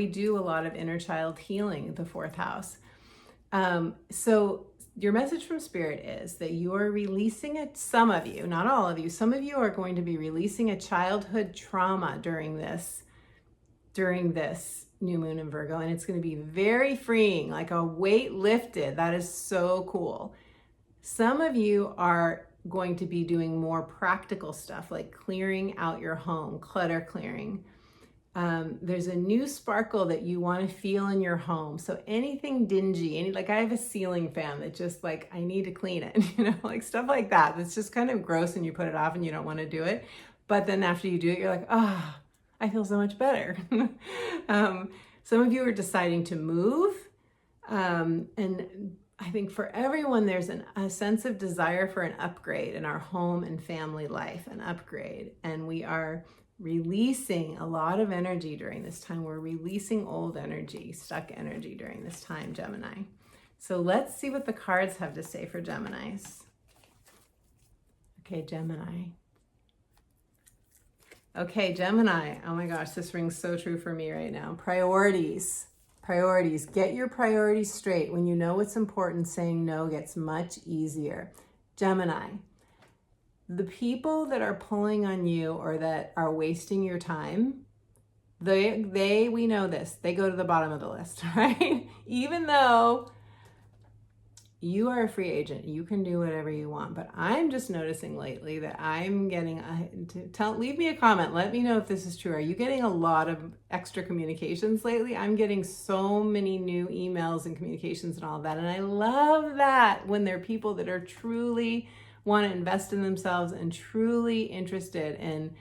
do a lot of inner child healing, the 4th house. So your message from spirit is that you are releasing it. Some of you, not all of you, some of you are going to be releasing a childhood trauma during this new moon in Virgo, and it's going to be very freeing, like a weight lifted. That is so cool. Some of you are going to be doing more practical stuff like clearing out your home, clutter clearing. There's a new sparkle that you want to feel in your home. So anything dingy, like I have a ceiling fan that just like, I need to clean it, like stuff like that. That's just kind of gross and you put it off and you don't want to do it. But then after you do it, you're like, I feel so much better. Some of you are deciding to move. And I think for everyone, there's a sense of desire for an upgrade in our home and family life, an upgrade. And we are releasing a lot of energy during this time. We're releasing old energy, stuck energy during this time, Gemini. So let's see what the cards have to say for Geminis. Okay, Gemini. Okay, Gemini. Oh my gosh, this rings so true for me right now. Priorities. Priorities. Get your priorities straight. When you know what's important, saying no gets much easier. Gemini. The people that are pulling on you or that are wasting your time, we know this, they go to the bottom of the list, right? Even though you are a free agent, you can do whatever you want, but I'm just noticing lately that I'm getting, leave me a comment, let me know if this is true. Are you getting a lot of extra communications lately? I'm getting so many new emails and communications and all of that, and I love that when they're people that are truly want to invest in themselves and truly interested in,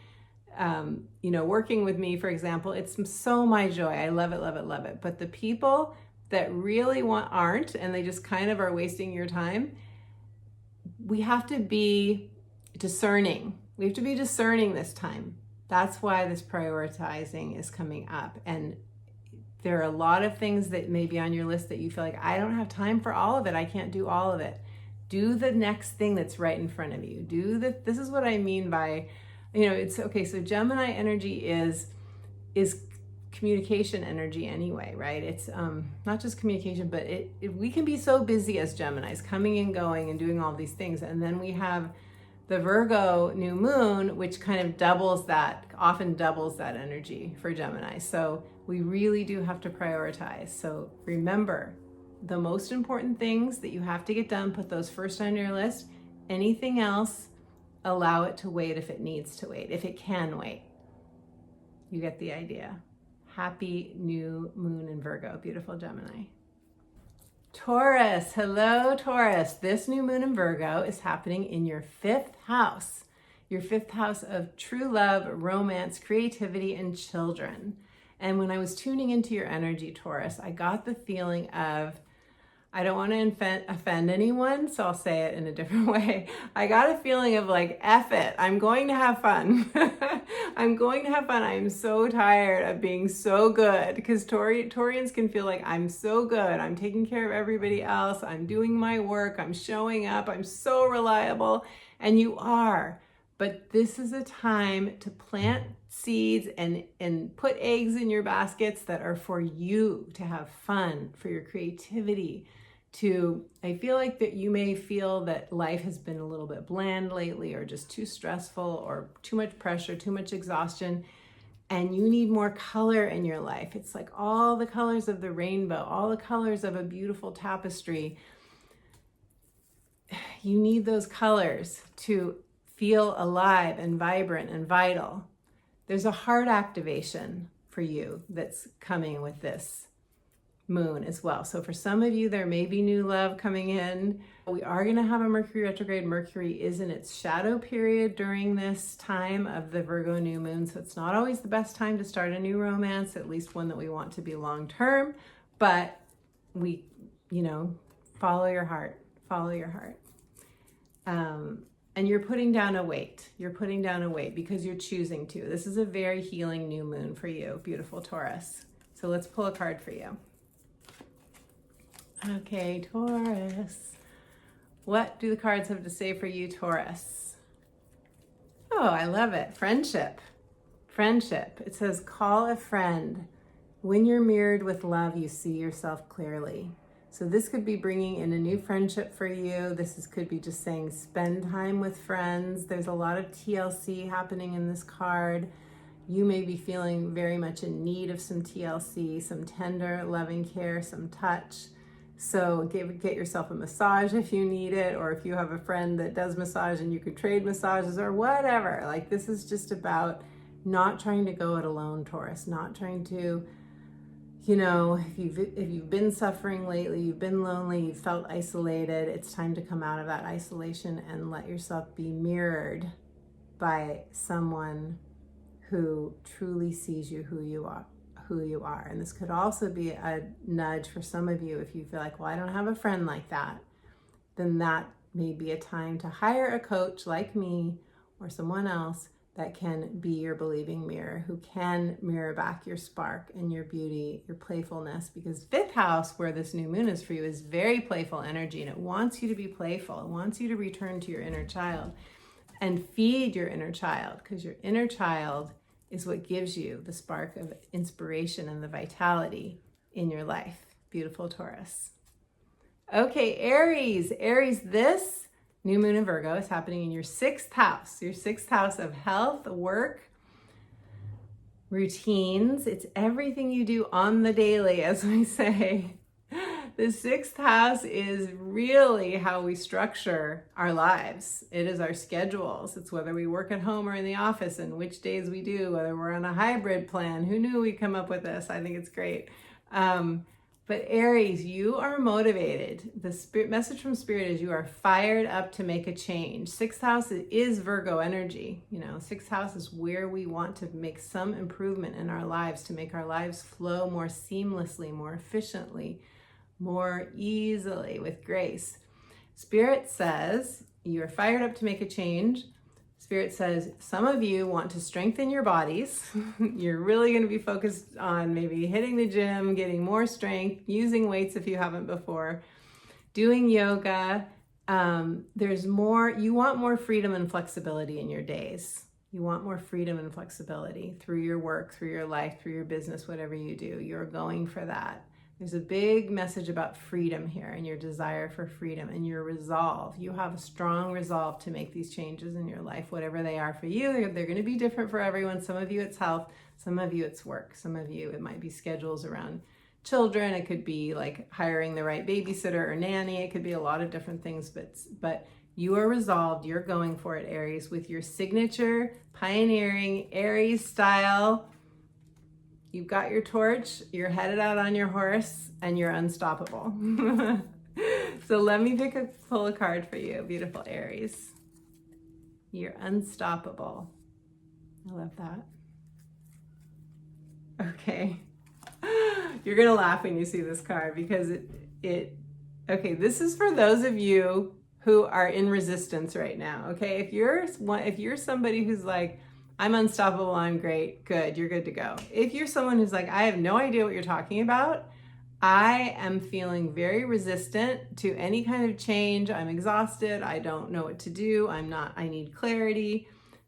working with me, for example. It's so my joy. I love it, love it, love it. But the people that really aren't, and they just kind of are wasting your time, we have to be discerning. We have to be discerning this time. That's why this prioritizing is coming up. And there are a lot of things that may be on your list that you feel like, I don't have time for all of it. I can't do all of it. Do the next thing that's right in front of you. This is what I mean by, it's okay. So Gemini energy is communication energy anyway, right? It's not just communication, but we can be so busy as Geminis, coming and going and doing all these things. And then we have the Virgo new moon, which kind of often doubles that energy for Gemini. So we really do have to prioritize. So remember, the most important things that you have to get done, put those first on your list. Anything else, allow it to wait if it needs to wait, if it can wait. You get the idea. Happy new moon in Virgo, beautiful Gemini. Taurus, hello Taurus. This new moon in Virgo is happening in your 5th house. Your 5th house of true love, romance, creativity, and children. And when I was tuning into your energy, Taurus, I got the feeling of, I don't want to offend anyone, so I'll say it in a different way. I got a feeling of like, F it, I'm going to have fun. I'm going to have fun. I'm so tired of being so good, because Taurians can feel like I'm so good. I'm taking care of everybody else. I'm doing my work. I'm showing up. I'm so reliable. And you are. But this is a time to plant seeds and put eggs in your baskets that are for you to have fun, for your creativity. I feel like that you may feel that life has been a little bit bland lately, or just too stressful, or too much pressure, too much exhaustion, and you need more color in your life. It's like all the colors of the rainbow, all the colors of a beautiful tapestry. You need those colors to feel alive and vibrant and vital. There's a heart activation for you that's coming with this moon as well. So for some of you, there may be new love coming in. We are going to have a Mercury retrograde. Mercury is in its shadow period during this time of the Virgo new moon. So it's not always the best time to start a new romance, at least one that we want to be long term. But we, follow your heart, follow your heart. And you're putting down a weight. You're putting down a weight because you're choosing to. This is a very healing new moon for you, beautiful Taurus. So let's pull a card for you. Okay, Taurus. What do the cards have to say for you, Taurus? Oh, I love it. Friendship. Friendship. It says, call a friend. When you're mirrored with love, you see yourself clearly. So this could be bringing in a new friendship for you. Could be just saying spend time with friends. There's a lot of TLC happening in this card. You may be feeling very much in need of some TLC, some tender, loving care, some touch. So get yourself a massage if you need it, or if you have a friend that does massage and you could trade massages or whatever. Like, this is just about not trying to go it alone, Taurus, not trying to, if you've been suffering lately, you've been lonely, you've felt isolated, it's time to come out of that isolation and let yourself be mirrored by someone who truly sees you who you are. And this could also be a nudge for some of you. If you feel like, well, I don't have a friend like that, then that may be a time to hire a coach like me or someone else that can be your believing mirror, who can mirror back your spark and your beauty, your playfulness, because 5th house, where this new moon is for you, is very playful energy, and it wants you to be playful. It wants you to return to your inner child and feed your inner child, because your inner child is what gives you the spark of inspiration and the vitality in your life. Beautiful Taurus. Okay, Aries. Aries, this new moon in Virgo is happening in your 6th house. Your 6th house of health, work, routines. It's everything you do on the daily, as we say. The 6th house is really how we structure our lives. It is our schedules. It's whether we work at home or in the office and which days we do, whether we're on a hybrid plan. Who knew we'd come up with this? I think it's great. But Aries, you are motivated. The message from Spirit is you are fired up to make a change. 6th house is Virgo energy. 6th house is where we want to make some improvement in our lives, to make our lives flow more seamlessly, more efficiently, more easily, with grace. Spirit says you're fired up to make a change. Spirit says some of you want to strengthen your bodies. You're really going to be focused on maybe hitting the gym, getting more strength, using weights if you haven't before, doing yoga. You want more freedom and flexibility in your days. You want more freedom and flexibility through your work, through your life, through your business, whatever you do. You're going for that. There's a big message about freedom here, and your desire for freedom and your resolve. You have a strong resolve to make these changes in your life, whatever they are for you. They're going to be different for everyone. Some of you it's health, some of you it's work, some of you it might be schedules around children. It could be like hiring the right babysitter or nanny. It could be a lot of different things, but you are resolved. You're going for it, Aries, with your signature pioneering Aries style. You've got your torch, you're headed out on your horse, and you're unstoppable. So let me pull a card for you, beautiful Aries. You're unstoppable. I love that. Okay. You're going to laugh when you see this card, because okay, this is for those of you who are in resistance right now, okay? If you're somebody who's like, I'm unstoppable, I'm great, good, you're good to go. If you're someone who's like, I have no idea what you're talking about, I am feeling very resistant to any kind of change, I'm exhausted, I don't know what to do, I need clarity.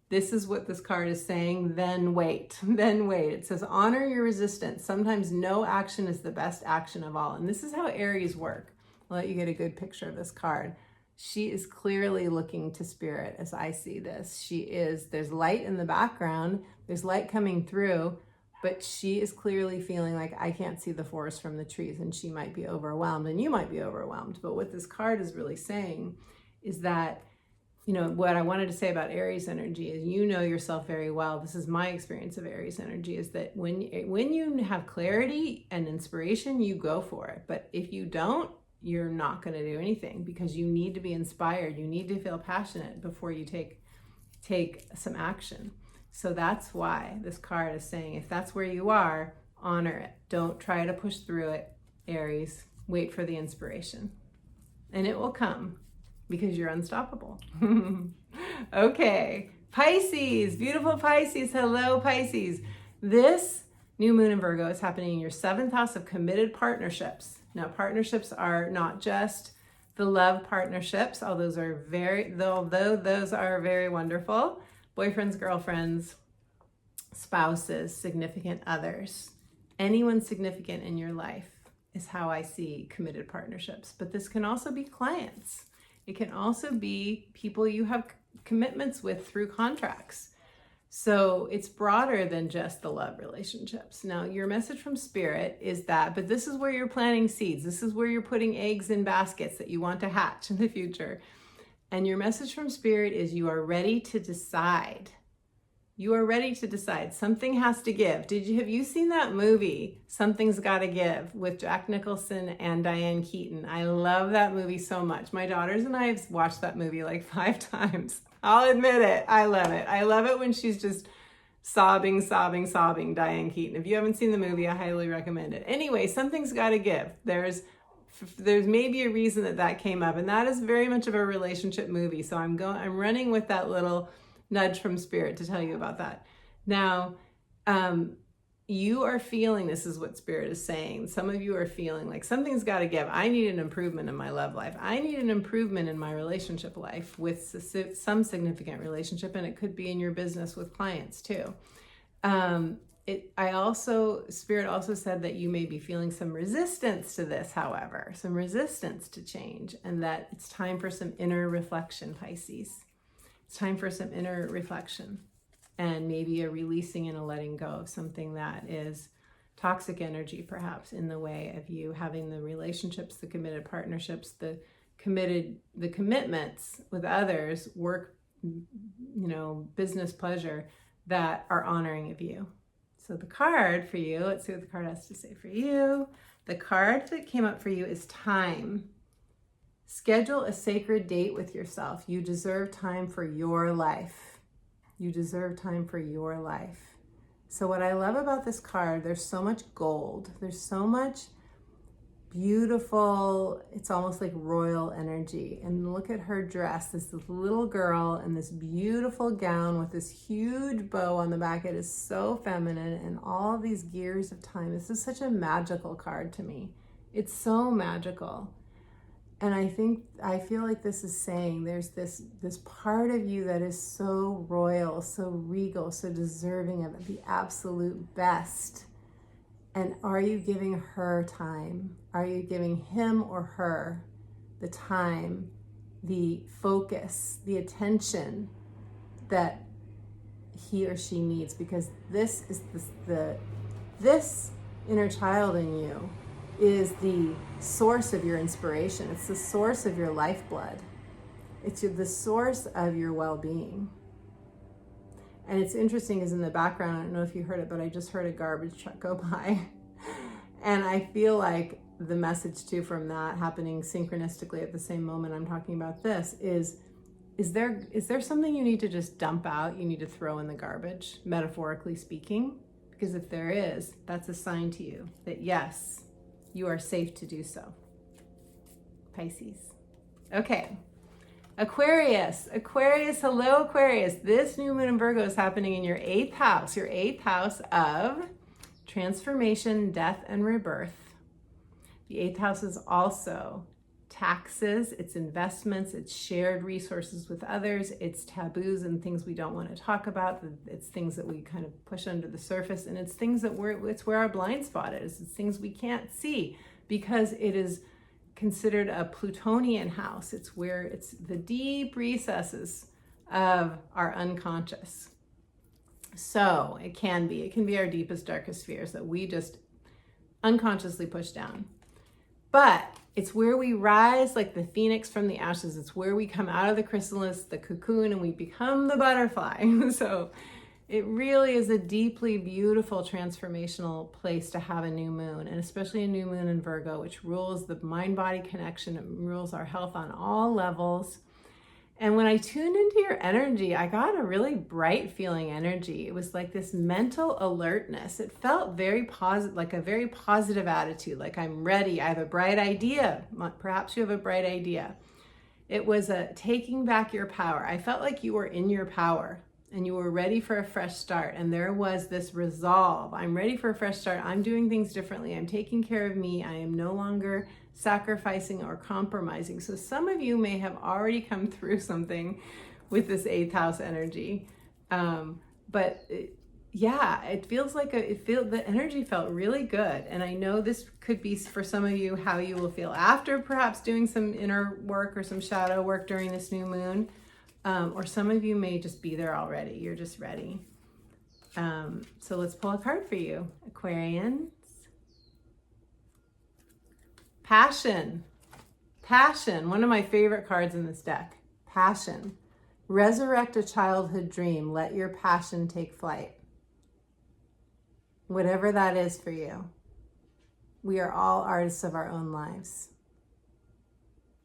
This is what this card is saying, then wait. It says, honor your resistance. Sometimes no action is the best action of all. And this is how Aries work. I'll let you get a good picture of this card. She is clearly looking to Spirit as I see this. There's light in the background, there's light coming through, but she is clearly feeling like, I can't see the forest from the trees, and she might be overwhelmed, and you might be overwhelmed. But what this card is really saying is that you know, what I wanted to say about Aries energy is, you know yourself very well. This is my experience of Aries energy, is that when you have clarity and inspiration, you go for it. But if you don't, you're not going to do anything, because you need to be inspired. You need to feel passionate before you take some action. So that's why this card is saying, if that's where you are, honor it. Don't try to push through it, Aries. Wait for the inspiration. And it will come, because you're unstoppable. Okay, Pisces, beautiful Pisces. Hello, Pisces. This new moon in Virgo is happening in your 7th house of committed partnerships. Now, partnerships are not just the love partnerships, although those are very wonderful. Boyfriends, girlfriends, spouses, significant others. Anyone significant in your life is how I see committed partnerships. But this can also be clients. It can also be people you have commitments with through contracts. So it's broader than just the love relationships. Now, your message from Spirit is that, but this is where you're planting seeds. This is where you're putting eggs in baskets that you want to hatch in the future. And your message from Spirit is, you are ready to decide. You are ready to decide. Something has to give. Have you seen that movie, Something's Gotta Give, with Jack Nicholson and Diane Keaton? I love that movie so much. My daughters and I have watched that movie like 5 times. I'll admit it. I love it. I love it when she's just sobbing, Diane Keaton. If you haven't seen the movie, I highly recommend it. Anyway, Something's Gotta Give. There's maybe a reason that came up, and that is very much of a relationship movie. So I'm running with that little nudge from Spirit to tell you about that. Now, you are feeling, this is what Spirit is saying. Some of you are feeling like something's got to give. I need an improvement in my love life. I need an improvement in my relationship life with some significant relationship, and it could be in your business with clients too. Spirit also said that you may be feeling some resistance to this, however, some resistance to change, and that it's time for some inner reflection, Pisces. It's time for some inner reflection, and maybe a releasing and a letting go of something that is toxic energy, perhaps, in the way of you having the relationships, the committed partnerships, the commitments with others, work, business pleasure, that are honoring of you. So the card for you, let's see what the card has to say for you. The card that came up for you is time. Schedule a sacred date with yourself. You deserve time for your life. You deserve time for your life. So what I love about this card, there's so much gold. There's so much beautiful, it's almost like royal energy. And look at her dress, this little girl in this beautiful gown with this huge bow on the back. It is so feminine, and all these gears of time. This is such a magical card to me. It's so magical. And I feel like this is saying there's this part of you that is so royal, so regal, so deserving of the absolute best. And are you giving her time? Are you giving him or her the time, the focus, the attention that he or she needs? Because this is this inner child in you is the source of your inspiration. It's the source of your lifeblood. It's the source of your well-being. And it's interesting, is in the background, I don't know if you heard it, but I just heard a garbage truck go by. And I feel like the message too from that happening synchronistically at the same moment I'm talking about this is there something you need to just dump out, you need to throw in the garbage, metaphorically speaking? Because if there is, that's a sign to you that yes, you are safe to do so. Pisces. Okay. Aquarius. Hello, Aquarius. This new moon in Virgo is happening in your 8th house, your 8th house of transformation, death, and rebirth. The 8th house is also taxes, it's investments, it's shared resources with others, it's taboos and things we don't want to talk about, it's things that we kind of push under the surface, and it's things that it's where our blind spot is. It's things we can't see because it is considered a Plutonian house. It's the deep recesses of our unconscious. So it can be our deepest, darkest fears that we just unconsciously push down. But It's where we rise like the phoenix from the ashes. It's where we come out of the chrysalis, the cocoon, and we become the butterfly. So it really is a deeply beautiful transformational place to have a new moon, and especially a new moon in Virgo, which rules the mind-body connection. It rules our health on all levels. And when I tuned into your energy, I got a really bright feeling energy. It was like this mental alertness. It felt very positive, like a very positive attitude, like I'm ready. I have a bright idea. Perhaps you have a bright idea. It was a taking back your power. I felt like you were in your power and you were ready for a fresh start. And there was this resolve. I'm ready for a fresh start. I'm doing things differently. I'm taking care of me. I am no longer sacrificing or compromising. So some of you may have already come through something with this 8th house energy. Yeah, it feels like the energy felt really good. And I know this could be for some of you how you will feel after perhaps doing some inner work or some shadow work during this new moon. Or some of you may just be there already. You're just ready. So let's pull a card for you, Aquarians. Passion. Passion, one of my favorite cards in this deck. Passion. Resurrect a childhood dream. Let your passion take flight. Whatever that is for you. We are all artists of our own lives.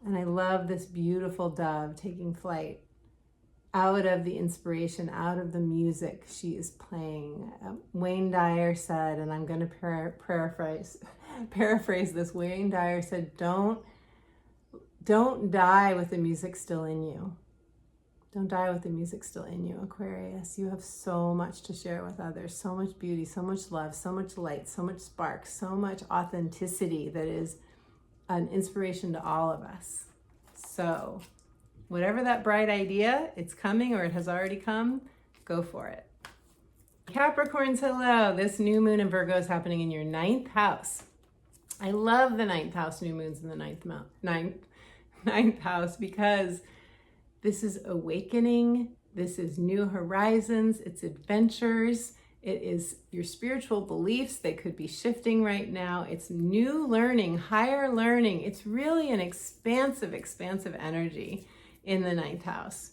And I love this beautiful dove taking flight out of the inspiration, out of the music she is playing. Wayne Dyer said, and I'm going to paraphrase this. Wayne Dyer said, don't die with the music still in you. Don't die with the music still in you, Aquarius. You have so much to share with others, so much beauty, so much love, so much light, so much spark, so much authenticity that is an inspiration to all of us. So whatever that bright idea, it's coming or it has already come, go for it. Capricorns, hello. This new moon in Virgo is happening in your 9th house. I love the 9th house new moons in the 9th house because this is awakening. This is new horizons. It's adventures. It is your spiritual beliefs. They could be shifting right now. It's new learning, higher learning. It's really an expansive energy in the 9th house.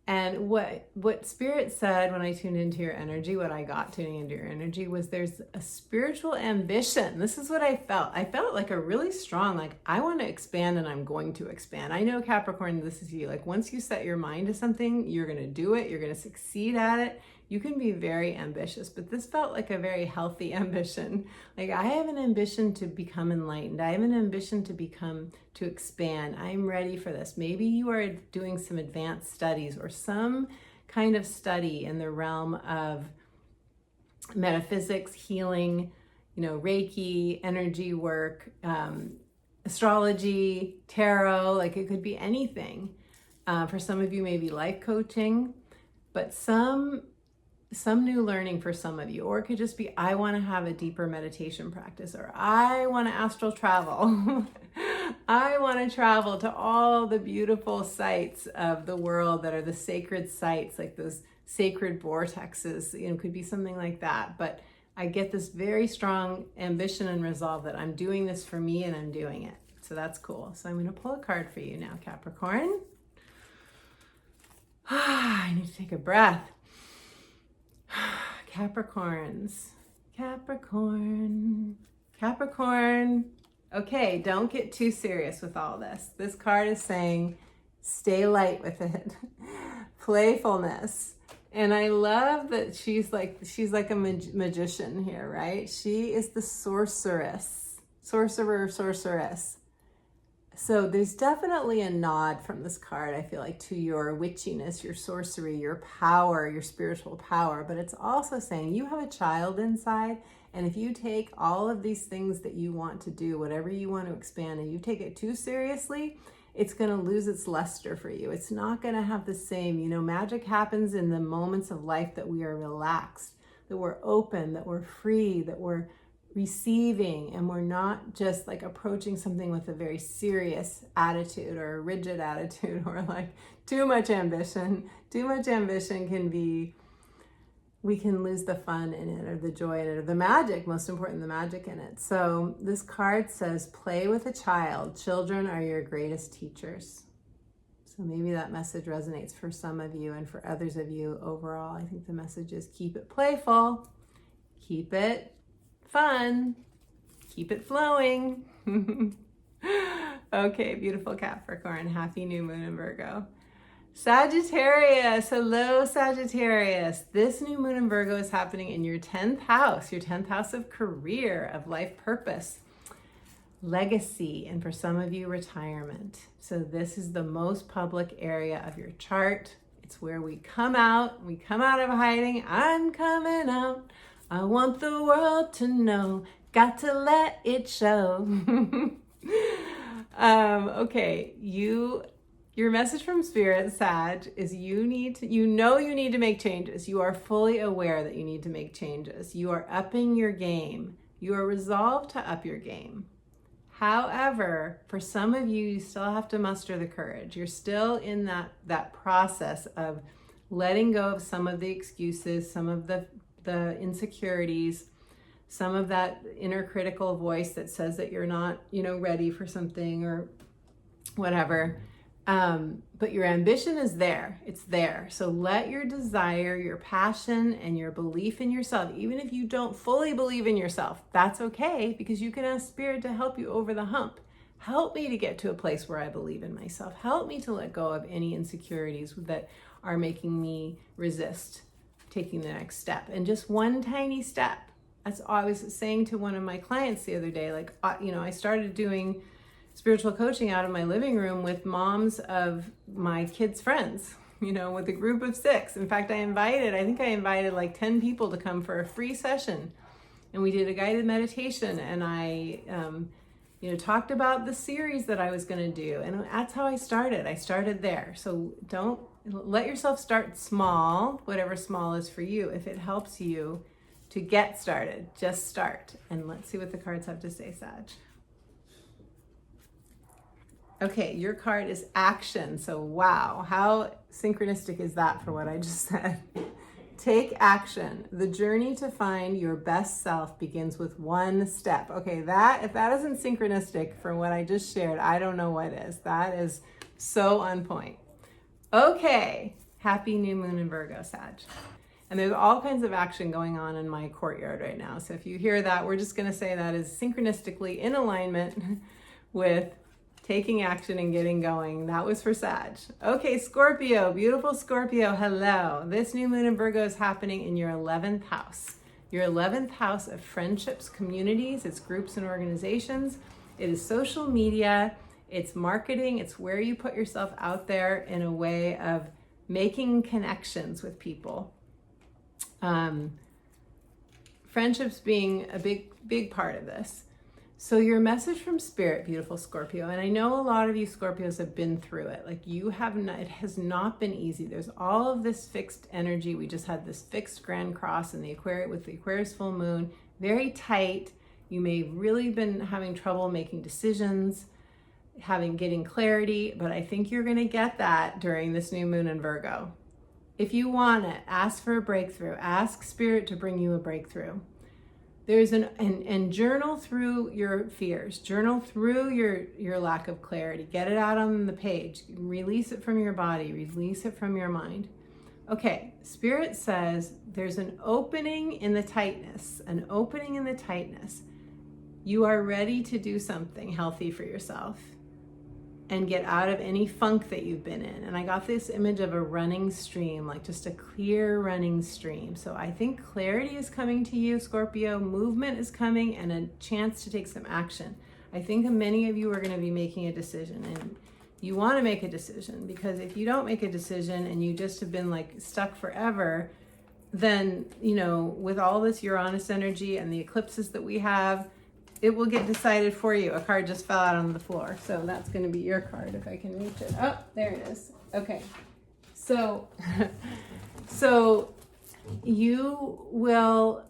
And what Spirit said when I tuned into your energy, what I got tuning into your energy was there's a spiritual ambition. This is what I felt. I felt like a really strong, like I want to expand and I'm going to expand. I know Capricorn, this is you. Like once you set your mind to something, you're going to do it. You're going to succeed at it. You can be very ambitious, but this felt like a very healthy ambition. Like I have an ambition to become enlightened. I have an ambition to expand. I'm ready for this. Maybe you are doing some advanced studies or some kind of study in the realm of metaphysics, healing, Reiki, energy work, astrology, tarot, like it could be anything. For some of you, maybe life coaching, but some new learning for some of you, or it could just be, I want to have a deeper meditation practice, or I want to astral travel. I want to travel to all the beautiful sites of the world that are the sacred sites, like those sacred vortexes, it could be something like that. But I get this very strong ambition and resolve that I'm doing this for me and I'm doing it. So that's cool. So I'm going to pull a card for you now, Capricorn. I need to take a breath. Capricorns, Capricorn. Okay, don't get too serious with all this. This card is saying, stay light with it. Playfulness. And I love that she's like a magician here, right? She is the sorceress. So there's definitely a nod from this card, I feel like, to your witchiness, your sorcery, your power, your spiritual power. But it's also saying you have a child inside. And if you take all of these things that you want to do, whatever you want to expand, and you take it too seriously, it's going to lose its luster for you. It's not going to have the same, magic happens in the moments of life that we are relaxed, that we're open, that we're free, that we're receiving, and we're not just like approaching something with a very serious attitude or a rigid attitude or like too much ambition. Too much ambition can be we can lose the fun in it, or the joy in it, or the magic, most important, the magic in it. So this card says, play with a child. Children are your greatest teachers. So maybe that message resonates for some of you, and for others of you overall. I think the message is keep it playful, keep it fun, keep it flowing. Okay, beautiful Capricorn. Happy new moon in Virgo. Sagittarius, hello Sagittarius. This new moon in Virgo is happening in your 10th house of career, of life purpose, legacy, and for some of you, retirement. So this is the most public area of your chart. It's where we come out of hiding. I'm coming out. I want the world to know. Got to let it show. Okay, your message from Spirit, Sag, is you need to make changes. You are fully aware that you need to make changes. You are upping your game. You are resolved to up your game. However, for some of you, you still have to muster the courage. You're still in that process of letting go of some of the excuses, some of the insecurities, some of that inner critical voice that says that you're not, ready for something or whatever. But your ambition is there. It's there. So let your desire, your passion, and your belief in yourself, even if you don't fully believe in yourself, that's okay, because you can ask Spirit to help you over the hump. Help me to get to a place where I believe in myself. Help me to let go of any insecurities that are making me resist taking the next step. And just one tiny step. That's all I was saying to one of my clients the other day. I started doing spiritual coaching out of my living room with moms of my kids' friends, with a group of 6. In fact, I think I invited like 10 people to come for a free session. And we did a guided meditation, and I, talked about the series that I was going to do. And that's how I started. I started there. So don't let yourself start small, whatever small is for you. If it helps you to get started, just start. And let's see what the cards have to say, Sag. Okay, your card is action. So wow, how synchronistic is that for what I just said? Take action. The journey to find your best self begins with one step. Okay, if that isn't synchronistic from what I just shared, I don't know what is. That is so on point. Okay, happy new moon in Virgo, Sag. And there's all kinds of action going on in my courtyard right now. So if you hear that, we're just going to say that is synchronistically in alignment with taking action and getting going. That was for Sag. Okay, Scorpio, beautiful Scorpio, hello. This new moon in Virgo is happening in your 11th house. Your 11th house of friendships, communities, it's groups and organizations. It is social media, it's marketing, it's where you put yourself out there in a way of making connections with people. Friendships being a big part of this. So your message from Spirit, beautiful Scorpio, and I know a lot of you Scorpios have been through it. It has not been easy. There's all of this fixed energy. We just had this fixed Grand Cross in the Aquarius full moon, very tight. You may have really been having trouble making decisions, getting clarity, but I think you're going to get that during this new moon in Virgo. If you want it, ask for a breakthrough. Ask Spirit to bring you a breakthrough. There's and journal through your fears, journal through your lack of clarity, get it out on the page, release it from your body, release it from your mind. Okay, Spirit says there's an opening in the tightness, You are ready to do something healthy for yourself and get out of any funk that you've been in. And I got this image of a running stream, like just a clear running stream. So I think clarity is coming to you, Scorpio, movement is coming, and a chance to take some action. I think many of you are gonna be making a decision, and you wanna make a decision, because if you don't make a decision and you just have been stuck forever, then, with all this Uranus energy and the eclipses that we have, it will get decided for you. A card just fell out on the floor. So that's going to be your card if I can reach it. Oh, there it is. Okay. So you will,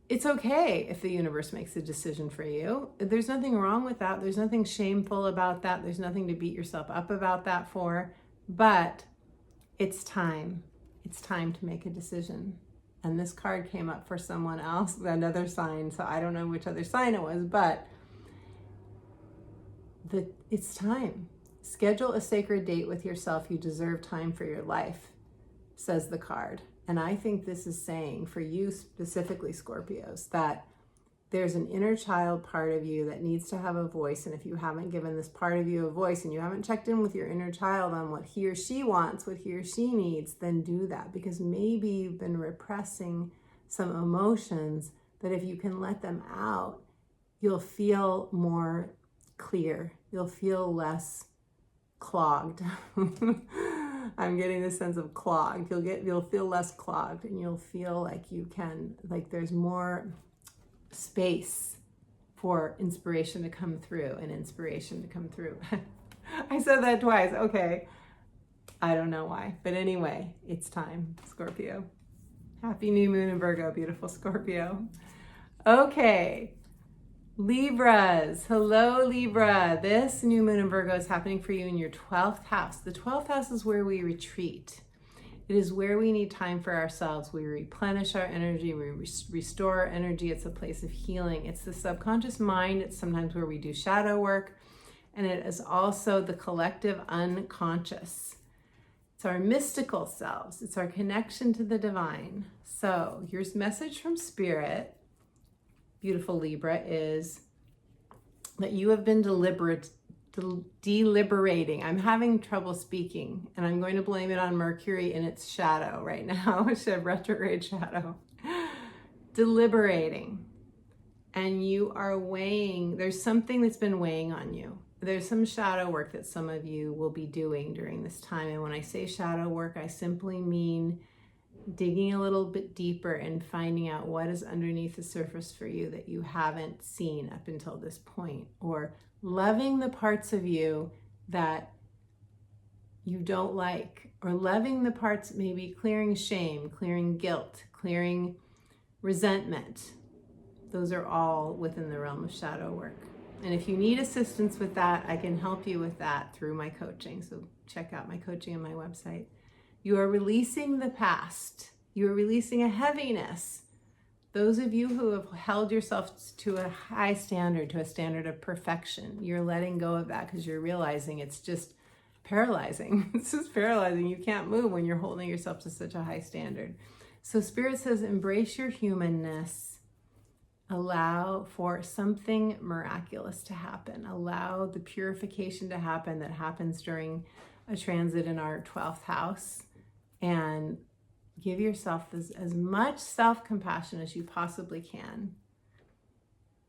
it's okay if the universe makes a decision for you. There's nothing wrong with that. There's nothing shameful about that. There's nothing to beat yourself up about that for, but it's time. it's time to make a decision. And this card came up for someone else, another sign, so I don't know which other sign it was, but it's time. Schedule a sacred date with yourself. You deserve time for your life, says the card. And I think this is saying for you specifically, Scorpios, that there's an inner child part of you that needs to have a voice. And if you haven't given this part of you a voice and you haven't checked in with your inner child on what he or she wants, what he or she needs, then do that. Because maybe you've been repressing some emotions that if you can let them out, you'll feel more clear. You'll feel less clogged. I'm getting the sense of clogged. You'll feel less clogged, and you'll feel like you can, like there's more space for inspiration to come through and inspiration to come through. I said that twice. Okay. I don't know why, but anyway, it's time, Scorpio. Happy new moon in Virgo, beautiful Scorpio. Okay. Libras. Hello, Libra. This new moon in Virgo is happening for you in your 12th house. The 12th house is where we retreat. It is where we need time for ourselves. We replenish our energy. We restore our energy. It's a place of healing. It's the subconscious mind. It's sometimes where we do shadow work. And it is also the collective unconscious. It's our mystical selves. It's our connection to the divine. So your message from Spirit, beautiful Libra, is that you have been deliberating. I'm having trouble speaking, and I'm going to blame it on Mercury in its shadow right now. It's a retrograde shadow. Deliberating. And you are weighing, there's something that's been weighing on you. There's some shadow work that some of you will be doing during this time. And when I say shadow work, I simply mean digging a little bit deeper and finding out what is underneath the surface for you that you haven't seen up until this point, or loving the parts of you that you don't like, or loving the parts, maybe clearing shame, clearing guilt, clearing resentment. Those are all within the realm of shadow work. And if you need assistance with that, I can help you with that through my coaching. So check out my coaching on my website. You are releasing the past. You are releasing a heaviness. Those of you who have held yourself to a high standard, to a standard of perfection, you're letting go of that because you're realizing it's just paralyzing. It's just paralyzing. You can't move when you're holding yourself to such a high standard. So Spirit says, embrace your humanness. Allow for something miraculous to happen. Allow the purification to happen that happens during a transit in our 12th house. And give yourself as much self-compassion as you possibly can.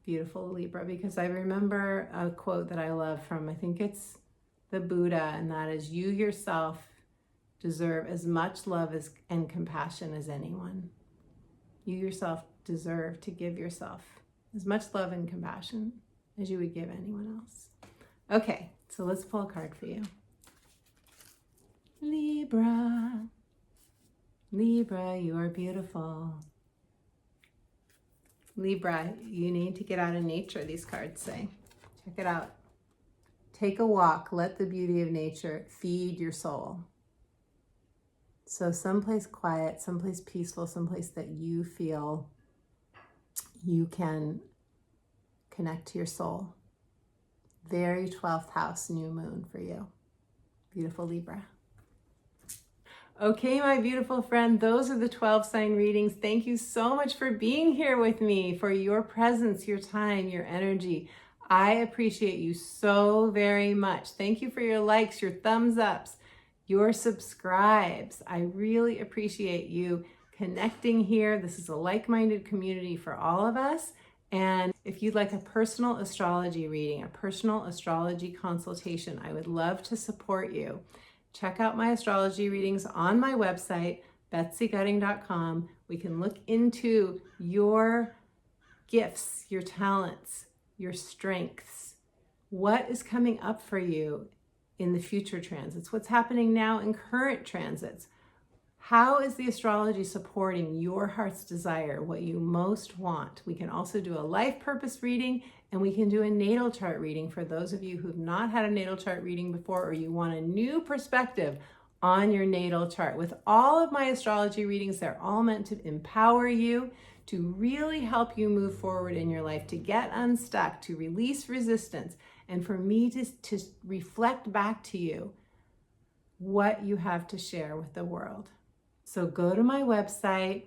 Beautiful Libra, because I remember a quote that I love from, I think it's the Buddha, and that is, you yourself deserve as much love and compassion as anyone. You yourself deserve to give yourself as much love and compassion as you would give anyone else. Okay, so let's pull a card for you. Libra. Libra, you are beautiful. Libra, you need to get out in nature, these cards say. Check it out. Take a walk. Let the beauty of nature feed your soul. So someplace quiet, someplace peaceful, someplace that you feel you can connect to your soul. Very 12th house new moon for you. Beautiful Libra. Okay, my beautiful friend, those are the 12 sign readings. Thank you so much for being here with me, for your presence, your time, your energy. I appreciate you so very much. Thank you for your likes, your thumbs ups, your subscribes. I really appreciate you connecting here. This is a like-minded community for all of us. And if you'd like a personal astrology reading, a personal astrology consultation, I would love to support you. Check out my astrology readings on my website, betsygutting.com. We can look into your gifts, your talents, your strengths. What is coming up for you in the future transits? What's happening now in current transits? How is the astrology supporting your heart's desire, what you most want? We can also do a life purpose reading, and we can do a natal chart reading for those of you who've not had a natal chart reading before, or you want a new perspective on your natal chart. With all of my astrology readings, they're all meant to empower you, to really help you move forward in your life, to get unstuck, to release resistance, and for me to reflect back to you what you have to share with the world. So go to my website,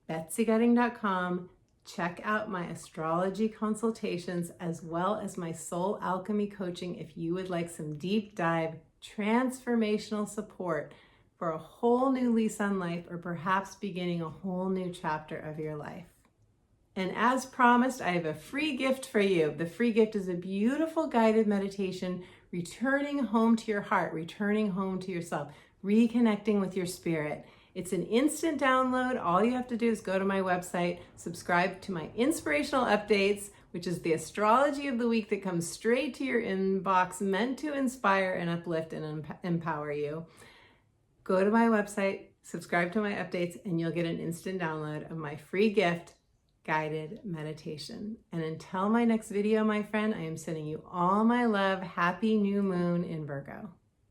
betsygutting.com, check out my astrology consultations as well as my soul alchemy coaching if you would like some deep dive transformational support for a whole new lease on life, or perhaps beginning a whole new chapter of your life. And as promised, I have a free gift for you. The free gift is a beautiful guided meditation, returning home to your heart, returning home to yourself, reconnecting with your spirit. It's an instant download. All you have to do is go to my website, subscribe to my inspirational updates, which is the astrology of the week that comes straight to your inbox, meant to inspire and uplift and empower you. Go to my website, subscribe to my updates, and you'll get an instant download of my free gift, guided meditation. And until my next video, my friend, I am sending you all my love. Happy new moon in Virgo.